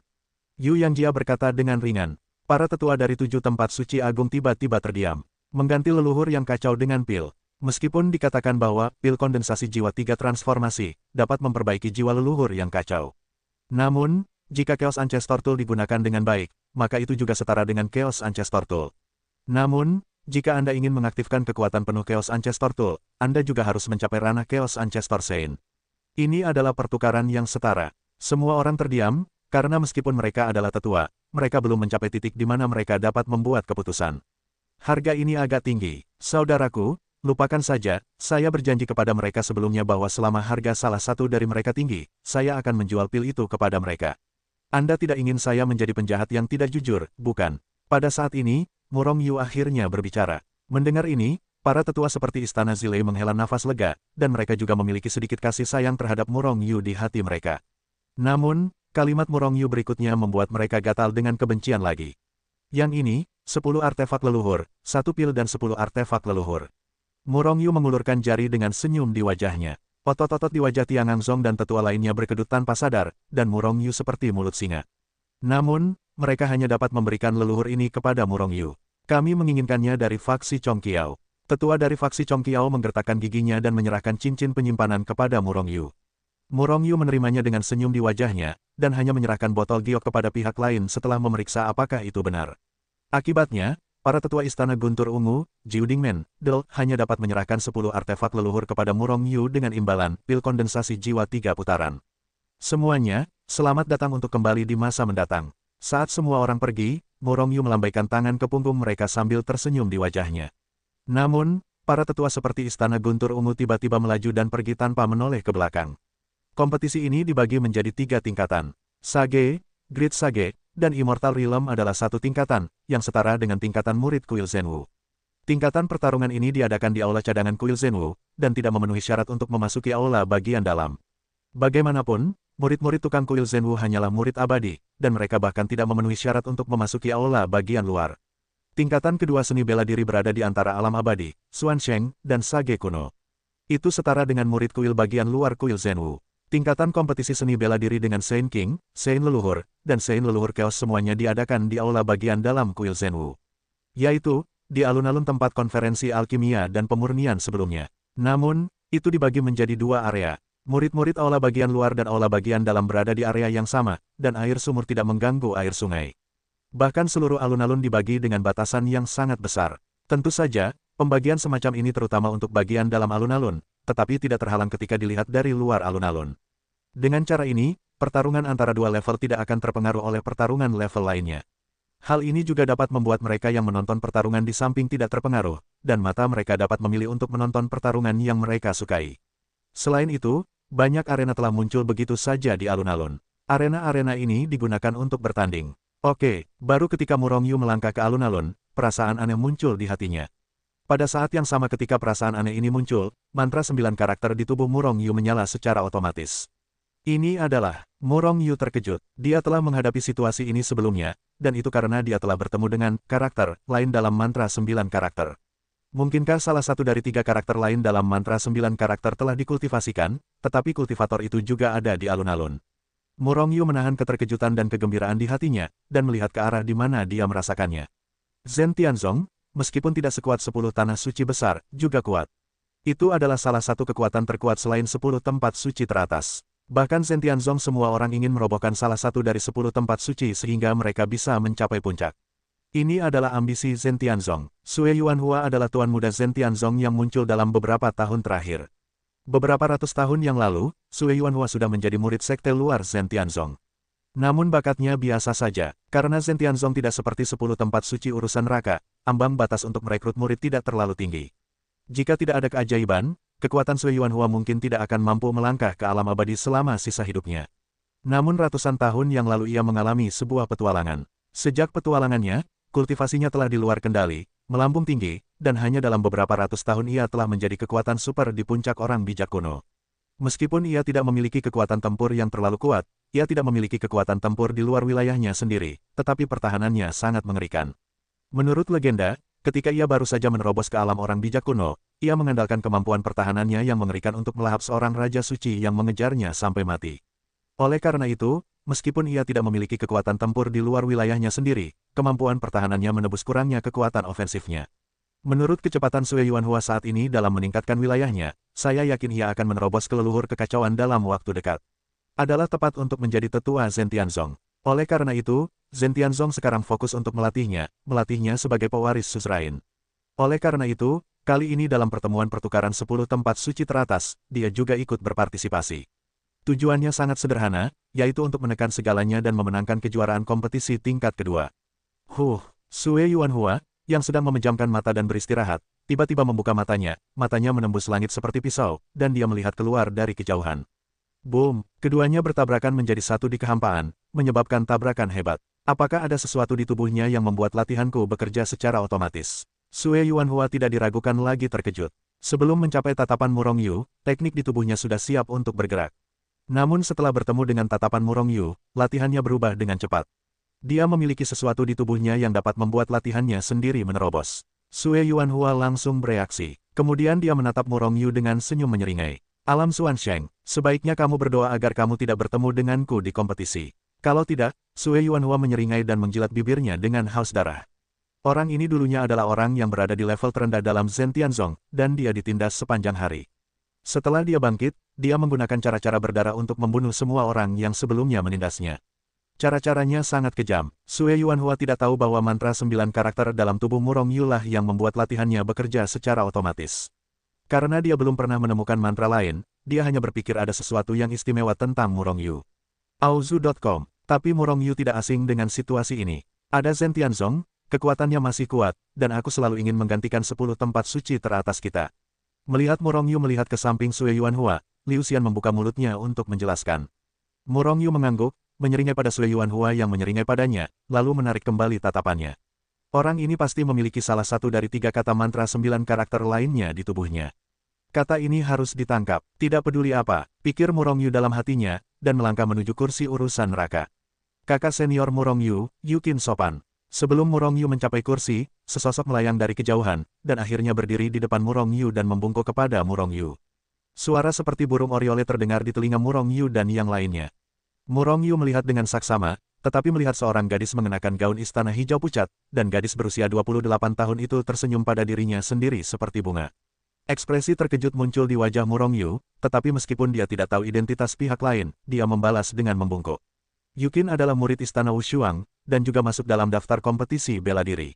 Yu Yangjia berkata dengan ringan. Para tetua dari 7 tempat suci agung tiba-tiba terdiam, mengganti leluhur yang kacau dengan pil. Meskipun dikatakan bahwa pil kondensasi jiwa 3 transformasi dapat memperbaiki jiwa leluhur yang kacau. Namun, jika Chaos Ancestor Tool digunakan dengan baik, maka itu juga setara dengan Chaos Ancestor Tool. Namun, jika Anda ingin mengaktifkan kekuatan penuh Chaos Ancestor Tool, Anda juga harus mencapai ranah Chaos Ancestor Sein. Ini adalah pertukaran yang setara. Semua orang terdiam, karena meskipun mereka adalah tetua, mereka belum mencapai titik di mana mereka dapat membuat keputusan. Harga ini agak tinggi, saudaraku. Lupakan saja, saya berjanji kepada mereka sebelumnya bahwa selama harga salah satu dari mereka tinggi, saya akan menjual pil itu kepada mereka. Anda tidak ingin saya menjadi penjahat yang tidak jujur, bukan? Pada saat ini, Murong Yu akhirnya berbicara. Mendengar ini, para tetua seperti Istana Zilei menghela nafas lega, dan mereka juga memiliki sedikit kasih sayang terhadap Murong Yu di hati mereka. Namun, kalimat Murong Yu berikutnya membuat mereka gatal dengan kebencian lagi. Yang ini, 10 artefak leluhur, 1 pil dan 10 artefak leluhur. Murong Yu mengulurkan jari dengan senyum di wajahnya. Otot-otot di wajah Tianangzong dan tetua lainnya berkedut tanpa sadar, dan Murong Yu seperti mulut singa. Namun, mereka hanya dapat memberikan leluhur ini kepada Murong Yu. Kami menginginkannya dari faksi Chongqiao. Tetua dari faksi Chongqiao menggertakkan giginya dan menyerahkan cincin penyimpanan kepada Murong Yu. Murong Yu menerimanya dengan senyum di wajahnya, dan hanya menyerahkan botol giok kepada pihak lain setelah memeriksa apakah itu benar. Akibatnya, para tetua Istana Guntur Ungu, Jiu Dingmen, hanya dapat menyerahkan 10 artefak leluhur kepada Murong Yu dengan imbalan pil kondensasi jiwa 3 putaran. Semuanya, selamat datang untuk kembali di masa mendatang. Saat semua orang pergi, Murong Yu melambaikan tangan ke punggung mereka sambil tersenyum di wajahnya. Namun, para tetua seperti Istana Guntur Ungu tiba-tiba melaju dan pergi tanpa menoleh ke belakang. Kompetisi ini dibagi menjadi 3 tingkatan. Sage, Great Sage, dan Immortal Realm adalah satu tingkatan, yang setara dengan tingkatan murid Kuil Zenwu. Tingkatan pertarungan ini diadakan di aula cadangan Kuil Zenwu, dan tidak memenuhi syarat untuk memasuki aula bagian dalam. Bagaimanapun, murid-murid tukang Kuil Zenwu hanyalah murid abadi, dan mereka bahkan tidak memenuhi syarat untuk memasuki aula bagian luar. Tingkatan kedua seni bela diri berada di antara alam abadi, Xuansheng, dan Sage kuno. Itu setara dengan murid kuil bagian luar Kuil Zenwu. Tingkatan kompetisi seni bela diri dengan Sein King, Sein Leluhur, dan Sein Leluhur Chaos semuanya diadakan di aula bagian dalam Kuil Zenwu. Yaitu, di alun-alun tempat konferensi alkimia dan pemurnian sebelumnya. Namun, itu dibagi menjadi 2 area. Murid-murid aula bagian luar dan aula bagian dalam berada di area yang sama, dan air sumur tidak mengganggu air sungai. Bahkan seluruh alun-alun dibagi dengan batasan yang sangat besar. Tentu saja, pembagian semacam ini terutama untuk bagian dalam alun-alun, tetapi tidak terhalang ketika dilihat dari luar alun-alun. Dengan cara ini, pertarungan antara 2 level tidak akan terpengaruh oleh pertarungan level lainnya. Hal ini juga dapat membuat mereka yang menonton pertarungan di samping tidak terpengaruh, dan mata mereka dapat memilih untuk menonton pertarungan yang mereka sukai. Selain itu, banyak arena telah muncul begitu saja di alun-alun. Arena-arena ini digunakan untuk bertanding. Oke, baru ketika Murong Yu melangkah ke alun-alun, perasaan aneh muncul di hatinya. Pada saat yang sama ketika perasaan aneh ini muncul, mantra 9 karakter di tubuh Murong Yu menyala secara otomatis. Ini adalah, Murong Yu terkejut. Dia telah menghadapi situasi ini sebelumnya, dan itu karena dia telah bertemu dengan karakter lain dalam mantra 9 karakter. Mungkinkah salah satu dari 3 karakter lain dalam mantra 9 karakter telah dikultivasikan, tetapi kultivator itu juga ada di alun-alun. Murong Yu menahan keterkejutan dan kegembiraan di hatinya, dan melihat ke arah di mana dia merasakannya. Zhen Tianzong, meskipun tidak sekuat 10 tanah suci besar, juga kuat. Itu adalah salah satu kekuatan terkuat selain 10 tempat suci teratas. Bahkan Zhen Tianzong semua orang ingin merobohkan salah satu dari 10 tempat suci sehingga mereka bisa mencapai puncak. Ini adalah ambisi Zhen Tianzong. Sue Yuanhua adalah tuan muda Zhen Tianzong yang muncul dalam beberapa tahun terakhir. Beberapa ratus tahun yang lalu, Sue Yuanhua sudah menjadi murid sekte luar Zhen Tianzong. Namun bakatnya biasa saja, karena Zhen Tianzong tidak seperti 10 tempat suci urusan neraka, ambang batas untuk merekrut murid tidak terlalu tinggi. Jika tidak ada keajaiban, kekuatan Sue Yuanhua mungkin tidak akan mampu melangkah ke alam abadi selama sisa hidupnya. Namun ratusan tahun yang lalu ia mengalami sebuah petualangan. Sejak petualangannya, kultivasinya telah di luar kendali, melambung tinggi, dan hanya dalam beberapa ratus tahun ia telah menjadi kekuatan super di puncak orang bijak kuno. Meskipun ia tidak memiliki kekuatan tempur yang terlalu kuat, ia tidak memiliki kekuatan tempur di luar wilayahnya sendiri, tetapi pertahanannya sangat mengerikan. Menurut legenda, ketika ia baru saja menerobos ke alam orang bijak kuno, ia mengandalkan kemampuan pertahanannya yang mengerikan untuk melahap seorang raja suci yang mengejarnya sampai mati. Oleh karena itu, meskipun ia tidak memiliki kekuatan tempur di luar wilayahnya sendiri, kemampuan pertahanannya menebus kurangnya kekuatan ofensifnya. Menurut kecepatan Sue Yuanhua saat ini dalam meningkatkan wilayahnya, saya yakin ia akan menerobos ke leluhur kekacauan dalam waktu dekat. Adalah tepat untuk menjadi tetua Zhen Tianzong. Oleh karena itu, Zhen Tianzong sekarang fokus untuk melatihnya sebagai pewaris suzerain. Oleh karena itu, kali ini dalam pertemuan pertukaran 10 tempat suci teratas, dia juga ikut berpartisipasi. Tujuannya sangat sederhana, yaitu untuk menekan segalanya dan memenangkan kejuaraan kompetisi tingkat kedua. Sue Yuanhua, yang sedang memejamkan mata dan beristirahat, tiba-tiba membuka matanya menembus langit seperti pisau, dan dia melihat keluar dari kejauhan. Boom! Keduanya bertabrakan menjadi satu di kehampaan, menyebabkan tabrakan hebat. Apakah ada sesuatu di tubuhnya yang membuat latihanku bekerja secara otomatis? Sue Yuanhua tidak diragukan lagi terkejut. Sebelum mencapai tatapan Murong Yu, teknik di tubuhnya sudah siap untuk bergerak. Namun setelah bertemu dengan tatapan Murong Yu, latihannya berubah dengan cepat. Dia memiliki sesuatu di tubuhnya yang dapat membuat latihannya sendiri menerobos. Sue Yuanhua langsung bereaksi. Kemudian dia menatap Murong Yu dengan senyum menyeringai. Alam Xuansheng, sebaiknya kamu berdoa agar kamu tidak bertemu denganku di kompetisi. Kalau tidak, Sue Yuanhua menyeringai dan menjilat bibirnya dengan haus darah. Orang ini dulunya adalah orang yang berada di level terendah dalam Zhen Tianzong, dan dia ditindas sepanjang hari. Setelah dia bangkit, dia menggunakan cara-cara berdarah untuk membunuh semua orang yang sebelumnya menindasnya. Cara-caranya sangat kejam. Sue Yuanhua tidak tahu bahwa mantra 9 karakter dalam tubuh Murong Yu lah yang membuat latihannya bekerja secara otomatis. Karena dia belum pernah menemukan mantra lain, dia hanya berpikir ada sesuatu yang istimewa tentang Murong Yu. Aozu.com. Tapi Murong Yu tidak asing dengan situasi ini. Ada Zhen Tianzong, kekuatannya masih kuat, dan aku selalu ingin menggantikan 10 tempat suci teratas kita. Melihat Murong Yu melihat ke samping Sue Yuanhua, Liu Xian membuka mulutnya untuk menjelaskan. Murong Yu mengangguk, menyeringai pada Sue Yuanhua yang menyeringai padanya, lalu menarik kembali tatapannya. Orang ini pasti memiliki salah satu dari 3 kata mantra 9 karakter lainnya di tubuhnya. Kata ini harus ditangkap, tidak peduli apa, pikir Murong Yu dalam hatinya, dan melangkah menuju kursi urusan neraka. Kakak senior Murong Yu, Yukin sopan. Sebelum Murong Yu mencapai kursi, sesosok melayang dari kejauhan, dan akhirnya berdiri di depan Murong Yu dan membungkuk kepada Murong Yu. Suara seperti burung oriole terdengar di telinga Murong Yu dan yang lainnya. Murong Yu melihat dengan saksama, tetapi melihat seorang gadis mengenakan gaun istana hijau pucat, dan gadis berusia 28 tahun itu tersenyum pada dirinya sendiri seperti bunga. Ekspresi terkejut muncul di wajah Murong Yu, tetapi meskipun dia tidak tahu identitas pihak lain, dia membalas dengan membungkuk. Yukin adalah murid istana Wushuang, dan juga masuk dalam daftar kompetisi bela diri.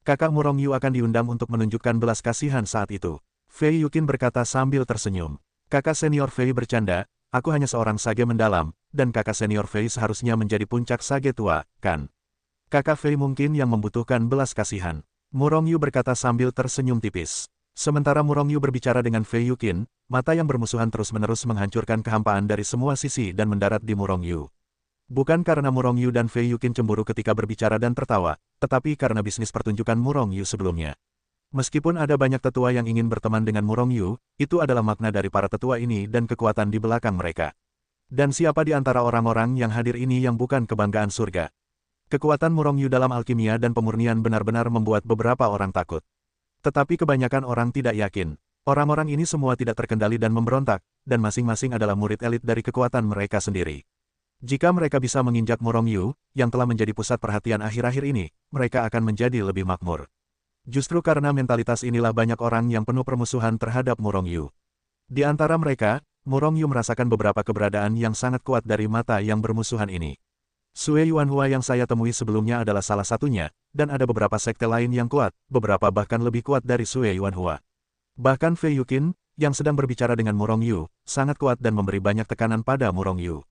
Kakak Murong Yu akan diundang untuk menunjukkan belas kasihan saat itu. Fei Yukin berkata sambil tersenyum. Kakak senior Fei bercanda, aku hanya seorang sage mendalam, dan kakak senior Fei seharusnya menjadi puncak sage tua, kan? Kakak Fei mungkin yang membutuhkan belas kasihan. Murong Yu berkata sambil tersenyum tipis. Sementara Murong Yu berbicara dengan Fei Yukin, mata yang bermusuhan terus-menerus menghancurkan kehampaan dari semua sisi dan mendarat di Murong Yu. Bukan karena Murong Yu dan Fei Yukin cemburu ketika berbicara dan tertawa, tetapi karena bisnis pertunjukan Murong Yu sebelumnya. Meskipun ada banyak tetua yang ingin berteman dengan Murong Yu, itu adalah makna dari para tetua ini dan kekuatan di belakang mereka. Dan siapa di antara orang-orang yang hadir ini yang bukan kebanggaan surga? Kekuatan Murong Yu dalam alkimia dan pemurnian benar-benar membuat beberapa orang takut. Tetapi kebanyakan orang tidak yakin. Orang-orang ini semua tidak terkendali dan memberontak, dan masing-masing adalah murid elit dari kekuatan mereka sendiri. Jika mereka bisa menginjak Murong Yu, yang telah menjadi pusat perhatian akhir-akhir ini, mereka akan menjadi lebih makmur. Justru karena mentalitas inilah banyak orang yang penuh permusuhan terhadap Murong Yu. Di antara mereka, Murong Yu merasakan beberapa keberadaan yang sangat kuat dari mata yang bermusuhan ini. Sue Yuanhua yang saya temui sebelumnya adalah salah satunya, dan ada beberapa sekte lain yang kuat, beberapa bahkan lebih kuat dari Sue Yuanhua. Bahkan Fei Yukin, yang sedang berbicara dengan Murong Yu, sangat kuat dan memberi banyak tekanan pada Murong Yu.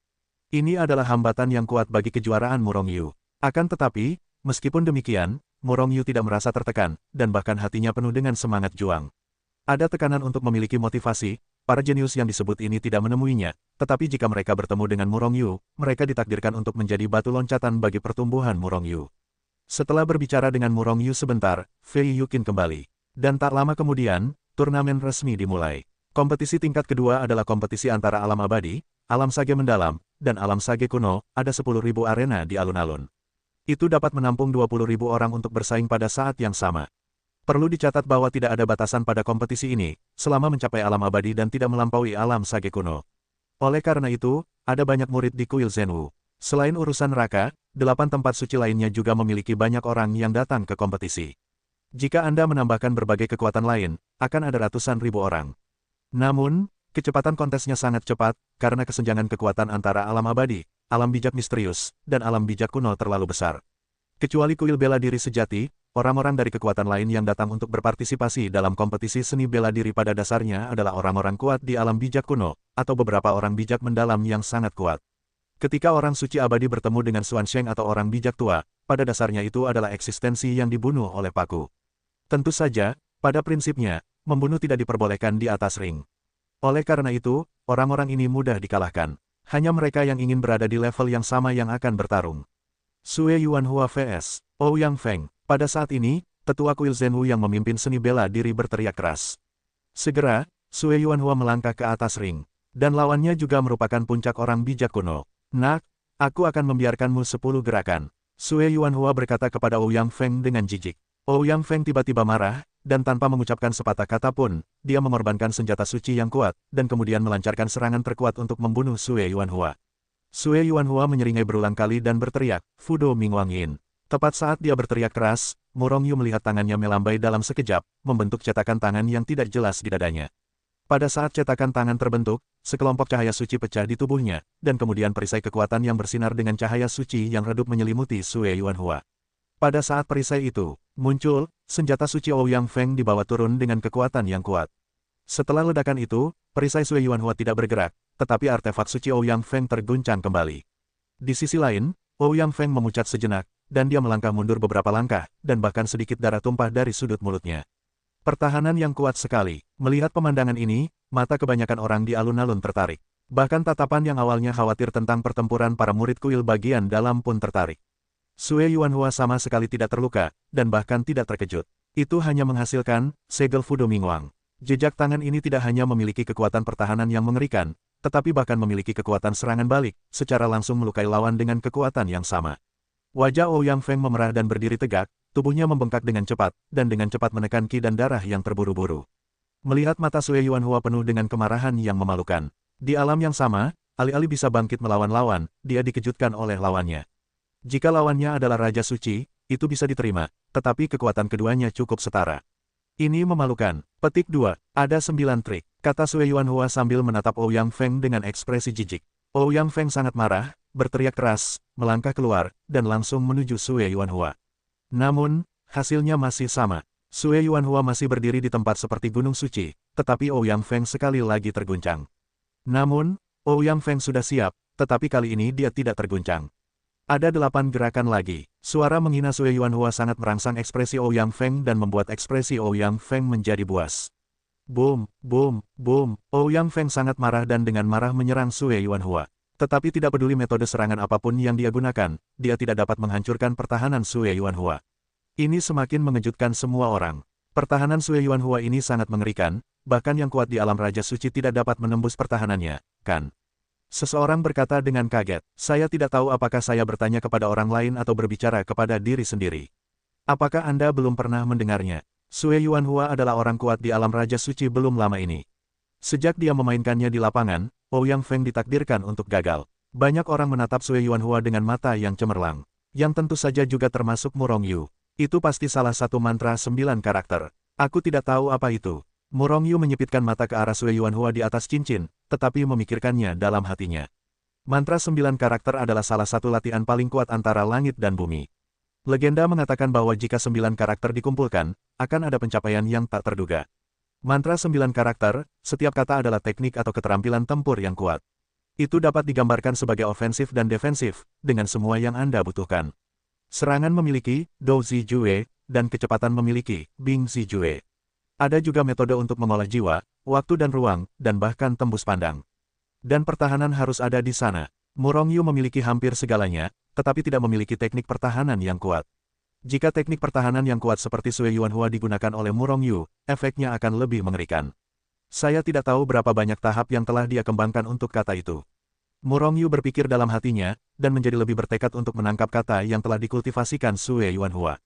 Ini adalah hambatan yang kuat bagi kejuaraan Murong Yu. Akan tetapi, meskipun demikian, Murong Yu tidak merasa tertekan, dan bahkan hatinya penuh dengan semangat juang. Ada tekanan untuk memiliki motivasi, para jenius yang disebut ini tidak menemuinya, tetapi jika mereka bertemu dengan Murong Yu, mereka ditakdirkan untuk menjadi batu loncatan bagi pertumbuhan Murong Yu. Setelah berbicara dengan Murong Yu sebentar, Fei Yukin kembali. Dan tak lama kemudian, turnamen resmi dimulai. Kompetisi tingkat kedua adalah kompetisi antara alam abadi, alam sage mendalam, dan alam sage kuno, ada 10.000 arena di alun-alun. Itu dapat menampung 20.000 orang untuk bersaing pada saat yang sama. Perlu dicatat bahwa tidak ada batasan pada kompetisi ini, selama mencapai alam abadi dan tidak melampaui alam sage kuno. Oleh karena itu, ada banyak murid di Kuil Zhenwu. Selain urusan neraka, 8 tempat suci lainnya juga memiliki banyak orang yang datang ke kompetisi. Jika Anda menambahkan berbagai kekuatan lain, akan ada ratusan ribu orang. Namun, kecepatan kontesnya sangat cepat, karena kesenjangan kekuatan antara alam abadi, alam bijak misterius, dan alam bijak kuno terlalu besar. Kecuali kuil bela diri sejati, orang-orang dari kekuatan lain yang datang untuk berpartisipasi dalam kompetisi seni bela diri pada dasarnya adalah orang-orang kuat di alam bijak kuno, atau beberapa orang bijak mendalam yang sangat kuat. Ketika orang suci abadi bertemu dengan Xuansheng atau orang bijak tua, pada dasarnya itu adalah eksistensi yang dibunuh oleh paku. Tentu saja, pada prinsipnya, membunuh tidak diperbolehkan di atas ring. Oleh karena itu, orang-orang ini mudah dikalahkan. Hanya mereka yang ingin berada di level yang sama yang akan bertarung. Sue Yuanhua vs. Ouyang Feng. Pada saat ini, tetua kuil Zhenwu yang memimpin seni bela diri berteriak keras. Segera, Sue Yuanhua melangkah ke atas ring. Dan lawannya juga merupakan puncak orang bijak kuno. Nak, aku akan membiarkanmu 10 gerakan. Sue Yuanhua berkata kepada Ouyang Feng dengan jijik. Ouyang Feng tiba-tiba marah, dan tanpa mengucapkan sepatah kata pun, dia mengorbankan senjata suci yang kuat, dan kemudian melancarkan serangan terkuat untuk membunuh Sue Yuanhua. Sue Yuanhua menyeringai berulang kali dan berteriak, Fudo Mingwangin. Tepat saat dia berteriak keras, Murong Yu melihat tangannya melambai dalam sekejap, membentuk cetakan tangan yang tidak jelas di dadanya. Pada saat cetakan tangan terbentuk, sekelompok cahaya suci pecah di tubuhnya, dan kemudian perisai kekuatan yang bersinar dengan cahaya suci yang redup menyelimuti Sue Yuanhua. Pada saat perisai itu muncul, senjata suci Ouyang Feng dibawa turun dengan kekuatan yang kuat. Setelah ledakan itu, perisai Sue Yuanhua tidak bergerak, tetapi artefak suci Ouyang Feng terguncang kembali. Di sisi lain, Ouyang Feng memucat sejenak, dan dia melangkah mundur beberapa langkah, dan bahkan sedikit darah tumpah dari sudut mulutnya. Pertahanan yang kuat sekali. Melihat pemandangan ini, mata kebanyakan orang di alun-alun tertarik. Bahkan tatapan yang awalnya khawatir tentang pertempuran para murid kuil bagian dalam pun tertarik. Sue Yuanhua sama sekali tidak terluka, dan bahkan tidak terkejut. Itu hanya menghasilkan segel Fudo Mingwang. Jejak tangan ini tidak hanya memiliki kekuatan pertahanan yang mengerikan, tetapi bahkan memiliki kekuatan serangan balik, secara langsung melukai lawan dengan kekuatan yang sama. Wajah Ouyang Feng memerah dan berdiri tegak, tubuhnya membengkak dengan cepat, dan dengan cepat menekan ki dan darah yang terburu-buru. Melihat mata Sue Yuanhua penuh dengan kemarahan yang memalukan. Di alam yang sama, alih-alih bisa bangkit melawan lawan, dia dikejutkan oleh lawannya. Jika lawannya adalah Raja Suci, itu bisa diterima, tetapi kekuatan keduanya cukup setara. Ini memalukan. Petik 2. Ada 9 trik, kata Sue Yuanhua sambil menatap Ouyang Feng dengan ekspresi jijik. Ouyang Feng sangat marah, berteriak keras, melangkah keluar, dan langsung menuju Sue Yuanhua. Namun, hasilnya masih sama. Sue Yuanhua masih berdiri di tempat seperti gunung suci, tetapi Ouyang Feng sekali lagi terguncang. Namun, Ouyang Feng sudah siap, tetapi kali ini dia tidak terguncang. Ada 8 gerakan lagi. Suara menghina Sue Yuanhua sangat merangsang ekspresi Ouyang Feng dan membuat ekspresi Ouyang Feng menjadi buas. Boom, boom, boom. Ouyang Feng sangat marah dan dengan marah menyerang Sue Yuanhua. Tetapi tidak peduli metode serangan apapun yang dia gunakan, dia tidak dapat menghancurkan pertahanan Sue Yuanhua. Ini semakin mengejutkan semua orang. Pertahanan Sue Yuanhua ini sangat mengerikan, bahkan yang kuat di alam Raja Suci tidak dapat menembus pertahanannya, kan? Seseorang berkata dengan kaget, saya tidak tahu apakah saya bertanya kepada orang lain atau berbicara kepada diri sendiri. Apakah Anda belum pernah mendengarnya? Sue Yuanhua adalah orang kuat di alam Raja Suci belum lama ini. Sejak dia memainkannya di lapangan, Ouyang Feng ditakdirkan untuk gagal. Banyak orang menatap Sue Yuanhua dengan mata yang cemerlang. Yang tentu saja juga termasuk Murong Yu. Itu pasti salah satu mantra 9 karakter. Aku tidak tahu apa itu. Murong Yu menyipitkan mata ke arah Sue Yuanhua di atas cincin, tetapi memikirkannya dalam hatinya. Mantra 9 karakter adalah salah satu latihan paling kuat antara langit dan bumi. Legenda mengatakan bahwa jika 9 karakter dikumpulkan, akan ada pencapaian yang tak terduga. Mantra 9 karakter, setiap kata adalah teknik atau keterampilan tempur yang kuat. Itu dapat digambarkan sebagai ofensif dan defensif, dengan semua yang Anda butuhkan. Serangan memiliki Dou Zijue, dan kecepatan memiliki Bing Zijue. Ada juga metode untuk mengolah jiwa, waktu dan ruang, dan bahkan tembus pandang. Dan pertahanan harus ada di sana. Murong Yu memiliki hampir segalanya, tetapi tidak memiliki teknik pertahanan yang kuat. Jika teknik pertahanan yang kuat seperti Sue Yuanhua digunakan oleh Murong Yu, efeknya akan lebih mengerikan. Saya tidak tahu berapa banyak tahap yang telah dia kembangkan untuk kata itu. Murong Yu berpikir dalam hatinya, dan menjadi lebih bertekad untuk menangkap kata yang telah dikultivasikan Sue Yuanhua.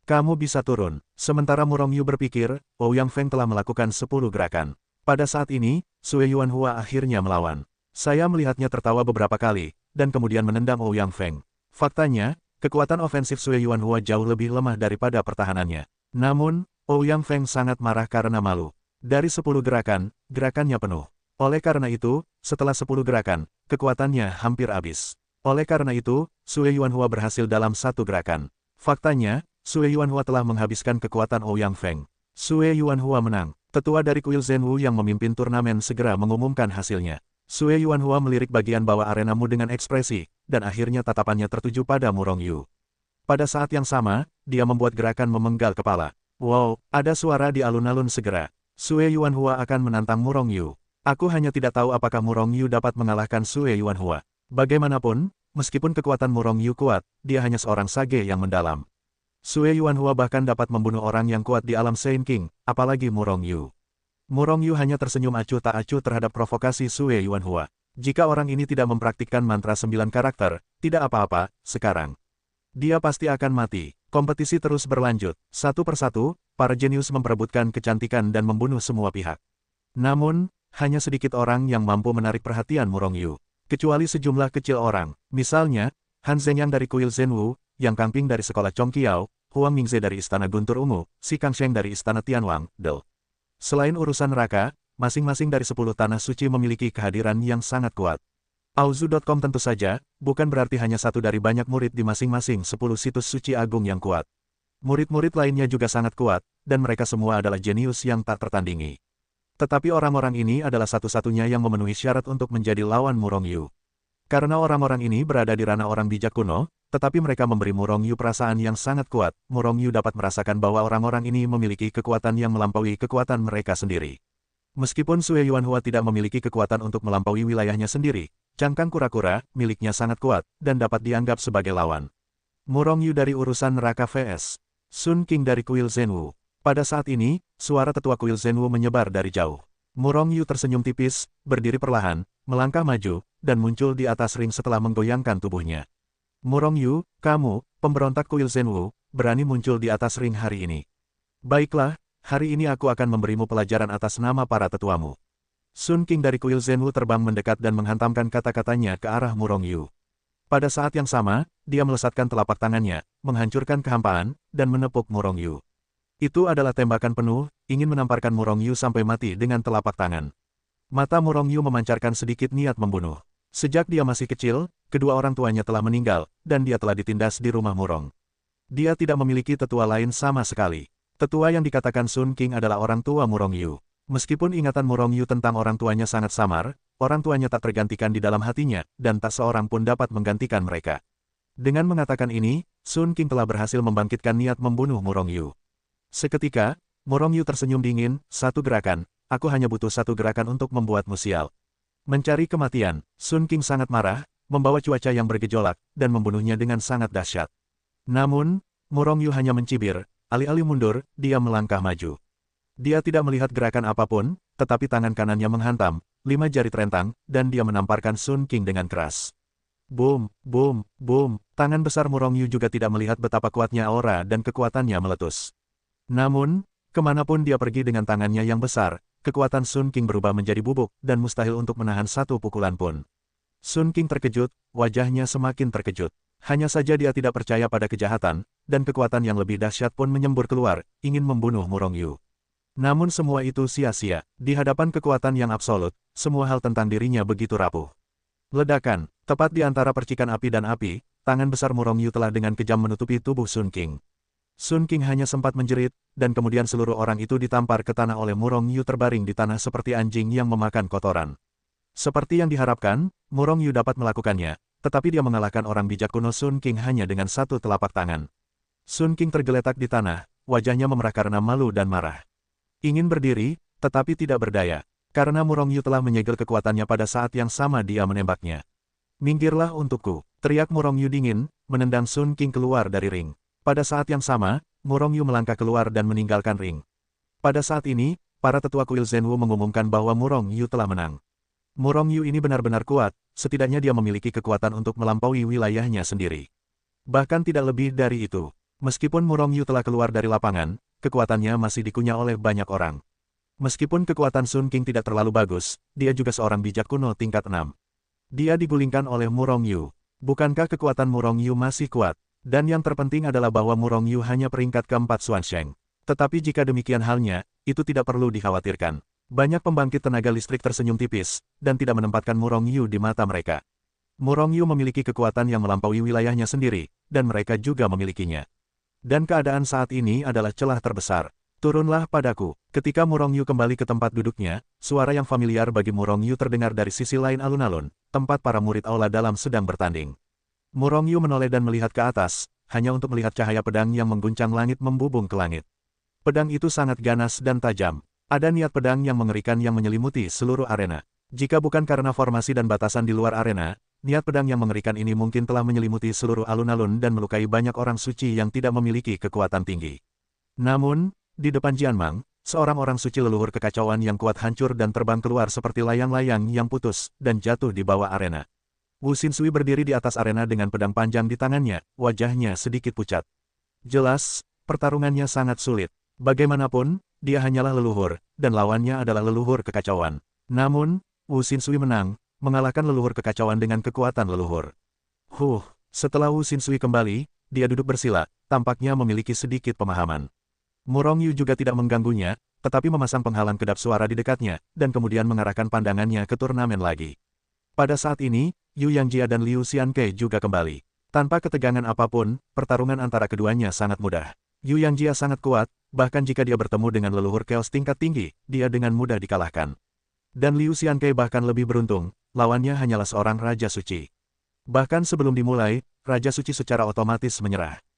Kamu bisa turun. Sementara Murong Yu berpikir, Ouyang Feng telah melakukan 10 gerakan. Pada saat ini, Sue Yuanhua akhirnya melawan. Saya melihatnya tertawa beberapa kali, dan kemudian menendang Ouyang Feng. Faktanya, kekuatan ofensif Sue Yuanhua jauh lebih lemah daripada pertahanannya. Namun, Ouyang Feng sangat marah karena malu. Dari 10 gerakan, gerakannya penuh. Oleh karena itu, setelah 10 gerakan, kekuatannya hampir habis. Oleh karena itu, Sue Yuanhua berhasil dalam 1 gerakan. Faktanya, Sue Yuanhua telah menghabiskan kekuatan Ouyang Feng. Sue Yuanhua menang. Tetua dari kuil Zhenwu yang memimpin turnamen segera mengumumkan hasilnya. Sue Yuanhua melirik bagian bawah arenamu dengan ekspresi, dan akhirnya tatapannya tertuju pada Murong Yu. Pada saat yang sama, dia membuat gerakan memenggal kepala. Wow, ada suara di alun-alun segera. Sue Yuanhua akan menantang Murong Yu. Aku hanya tidak tahu apakah Murong Yu dapat mengalahkan Sue Yuanhua. Bagaimanapun, meskipun kekuatan Murong Yu kuat, dia hanya seorang sage yang mendalam. Sue Yuanhua bahkan dapat membunuh orang yang kuat di alam Saint King, apalagi Murong Yu. Murong Yu hanya tersenyum acuh tak acuh terhadap provokasi Sue Yuanhua. Jika orang ini tidak mempraktikkan mantra 9 karakter, tidak apa-apa, sekarang. Dia pasti akan mati. Kompetisi terus berlanjut. Satu persatu, para jenius memperebutkan kecantikan dan membunuh semua pihak. Namun, hanya sedikit orang yang mampu menarik perhatian Murong Yu. Kecuali sejumlah kecil orang, misalnya, Han Zhengyang dari kuil Zhenwu, Yang Kangping dari sekolah Chongqiao, Huang Mingze dari istana Guntur Ungu, Si Kangsheng dari istana Tianwang, Del. Selain urusan neraka, masing-masing dari 10 tanah suci memiliki kehadiran yang sangat kuat. Auzu.com tentu saja, bukan berarti hanya satu dari banyak murid di masing-masing 10 situs suci agung yang kuat. Murid-murid lainnya juga sangat kuat, dan mereka semua adalah jenius yang tak tertandingi. Tetapi orang-orang ini adalah satu-satunya yang memenuhi syarat untuk menjadi lawan Murong Yu. Karena orang-orang ini berada di ranah orang bijak kuno, tetapi mereka memberi Murong Yu perasaan yang sangat kuat. Murong Yu dapat merasakan bahwa orang-orang ini memiliki kekuatan yang melampaui kekuatan mereka sendiri. Meskipun Sue Yuanhua tidak memiliki kekuatan untuk melampaui wilayahnya sendiri, cangkang kura-kura miliknya sangat kuat dan dapat dianggap sebagai lawan. Murong Yu dari urusan neraka vs. Sun King dari kuil Zhenwu. Pada saat ini, suara tetua kuil Zhenwu menyebar dari jauh. Murong Yu tersenyum tipis, berdiri perlahan, melangkah maju, dan muncul di atas ring setelah menggoyangkan tubuhnya. Murong Yu, kamu, pemberontak kuil Zhenwu, berani muncul di atas ring hari ini. Baiklah, hari ini aku akan memberimu pelajaran atas nama para tetuamu. Sun King dari kuil Zhenwu terbang mendekat dan menghantamkan kata-katanya ke arah Murong Yu. Pada saat yang sama, dia melesatkan telapak tangannya, menghancurkan kehampaan, dan menepuk Murong Yu. Itu adalah tembakan penuh, ingin menamparkan Murong Yu sampai mati dengan telapak tangan. Mata Murong Yu memancarkan sedikit niat membunuh. Sejak dia masih kecil, kedua orang tuanya telah meninggal, dan dia telah ditindas di rumah Murong. Dia tidak memiliki tetua lain sama sekali. Tetua yang dikatakan Sun King adalah orang tua Murong Yu. Meskipun ingatan Murong Yu tentang orang tuanya sangat samar, orang tuanya tak tergantikan di dalam hatinya, dan tak seorang pun dapat menggantikan mereka. Dengan mengatakan ini, Sun King telah berhasil membangkitkan niat membunuh Murong Yu. Seketika, Murong Yu tersenyum dingin, satu gerakan, aku hanya butuh satu gerakan untuk membuatmu sial. Mencari kematian, Sun King sangat marah, membawa cuaca yang bergejolak, dan membunuhnya dengan sangat dahsyat. Namun, Murong Yu hanya mencibir, alih-alih mundur, dia melangkah maju. Dia tidak melihat gerakan apapun, tetapi tangan kanannya menghantam, 5 jari terentang, dan dia menamparkan Sun King dengan keras. Boom, boom, boom, tangan besar Murong Yu juga tidak melihat betapa kuatnya aura dan kekuatannya meletus. Namun, kemanapun dia pergi dengan tangannya yang besar, kekuatan Sun King berubah menjadi bubuk, dan mustahil untuk menahan satu pukulan pun. Sun King terkejut, wajahnya semakin terkejut. Hanya saja dia tidak percaya pada kejahatan, dan kekuatan yang lebih dahsyat pun menyembur keluar, ingin membunuh Murong Yu. Namun semua itu sia-sia, di hadapan kekuatan yang absolut, semua hal tentang dirinya begitu rapuh. Ledakan, tepat di antara percikan api dan api, tangan besar Murong Yu telah dengan kejam menutupi tubuh Sun King. Sun King hanya sempat menjerit, dan kemudian seluruh orang itu ditampar ke tanah oleh Murong Yu terbaring di tanah seperti anjing yang memakan kotoran. Seperti yang diharapkan, Murong Yu dapat melakukannya, tetapi dia mengalahkan orang bijak kuno Sun King hanya dengan satu telapak tangan. Sun King tergeletak di tanah, wajahnya memerah karena malu dan marah. Ingin berdiri, tetapi tidak berdaya, karena Murong Yu telah menyegel kekuatannya pada saat yang sama dia menembaknya. Minggirlah untukku, teriak Murong Yu dingin, menendang Sun King keluar dari ring. Pada saat yang sama, Murong Yu melangkah keluar dan meninggalkan ring. Pada saat ini, para tetua kuil Zhenwu mengumumkan bahwa Murong Yu telah menang. Murong Yu ini benar-benar kuat, setidaknya dia memiliki kekuatan untuk melampaui wilayahnya sendiri. Bahkan tidak lebih dari itu. Meskipun Murong Yu telah keluar dari lapangan, kekuatannya masih dikunyah oleh banyak orang. Meskipun kekuatan Sun King tidak terlalu bagus, dia juga seorang bijak kuno tingkat 6. Dia digulingkan oleh Murong Yu. Bukankah kekuatan Murong Yu masih kuat? Dan yang terpenting adalah bahwa Murong Yu hanya peringkat keempat Xuansheng. Tetapi jika demikian halnya, itu tidak perlu dikhawatirkan. Banyak pembangkit tenaga listrik tersenyum tipis, dan tidak menempatkan Murong Yu di mata mereka. Murong Yu memiliki kekuatan yang melampaui wilayahnya sendiri, dan mereka juga memilikinya. Dan keadaan saat ini adalah celah terbesar. Turunlah padaku. Ketika Murong Yu kembali ke tempat duduknya, suara yang familiar bagi Murong Yu terdengar dari sisi lain alun-alun, tempat para murid aula dalam sedang bertanding. Murong Yu menoleh dan melihat ke atas, hanya untuk melihat cahaya pedang yang mengguncang langit membubung ke langit. Pedang itu sangat ganas dan tajam. Ada niat pedang yang mengerikan yang menyelimuti seluruh arena. Jika bukan karena formasi dan batasan di luar arena, niat pedang yang mengerikan ini mungkin telah menyelimuti seluruh alun-alun dan melukai banyak orang suci yang tidak memiliki kekuatan tinggi. Namun, di depan Jianmang, seorang orang suci leluhur kekacauan yang kuat hancur dan terbang keluar seperti layang-layang yang putus dan jatuh di bawah arena. Wu Xinsui berdiri di atas arena dengan pedang panjang di tangannya, wajahnya sedikit pucat. Jelas, pertarungannya sangat sulit. Bagaimanapun, dia hanyalah leluhur, dan lawannya adalah leluhur kekacauan. Namun, Wu Xinsui menang, mengalahkan leluhur kekacauan dengan kekuatan leluhur. Setelah Wu Xinsui kembali, dia duduk bersila, tampaknya memiliki sedikit pemahaman. Murong Yu juga tidak mengganggunya, tetapi memasang penghalang kedap suara di dekatnya, dan kemudian mengarahkan pandangannya ke turnamen lagi. Pada saat ini, Yu Yangjia dan Liu Xianke juga kembali. Tanpa ketegangan apapun, pertarungan antara keduanya sangat mudah. Yu Yangjia sangat kuat, bahkan jika dia bertemu dengan leluhur chaos tingkat tinggi, dia dengan mudah dikalahkan. Dan Liu Xianke bahkan lebih beruntung, lawannya hanyalah seorang raja suci. Bahkan sebelum dimulai, Raja Suci secara otomatis menyerah.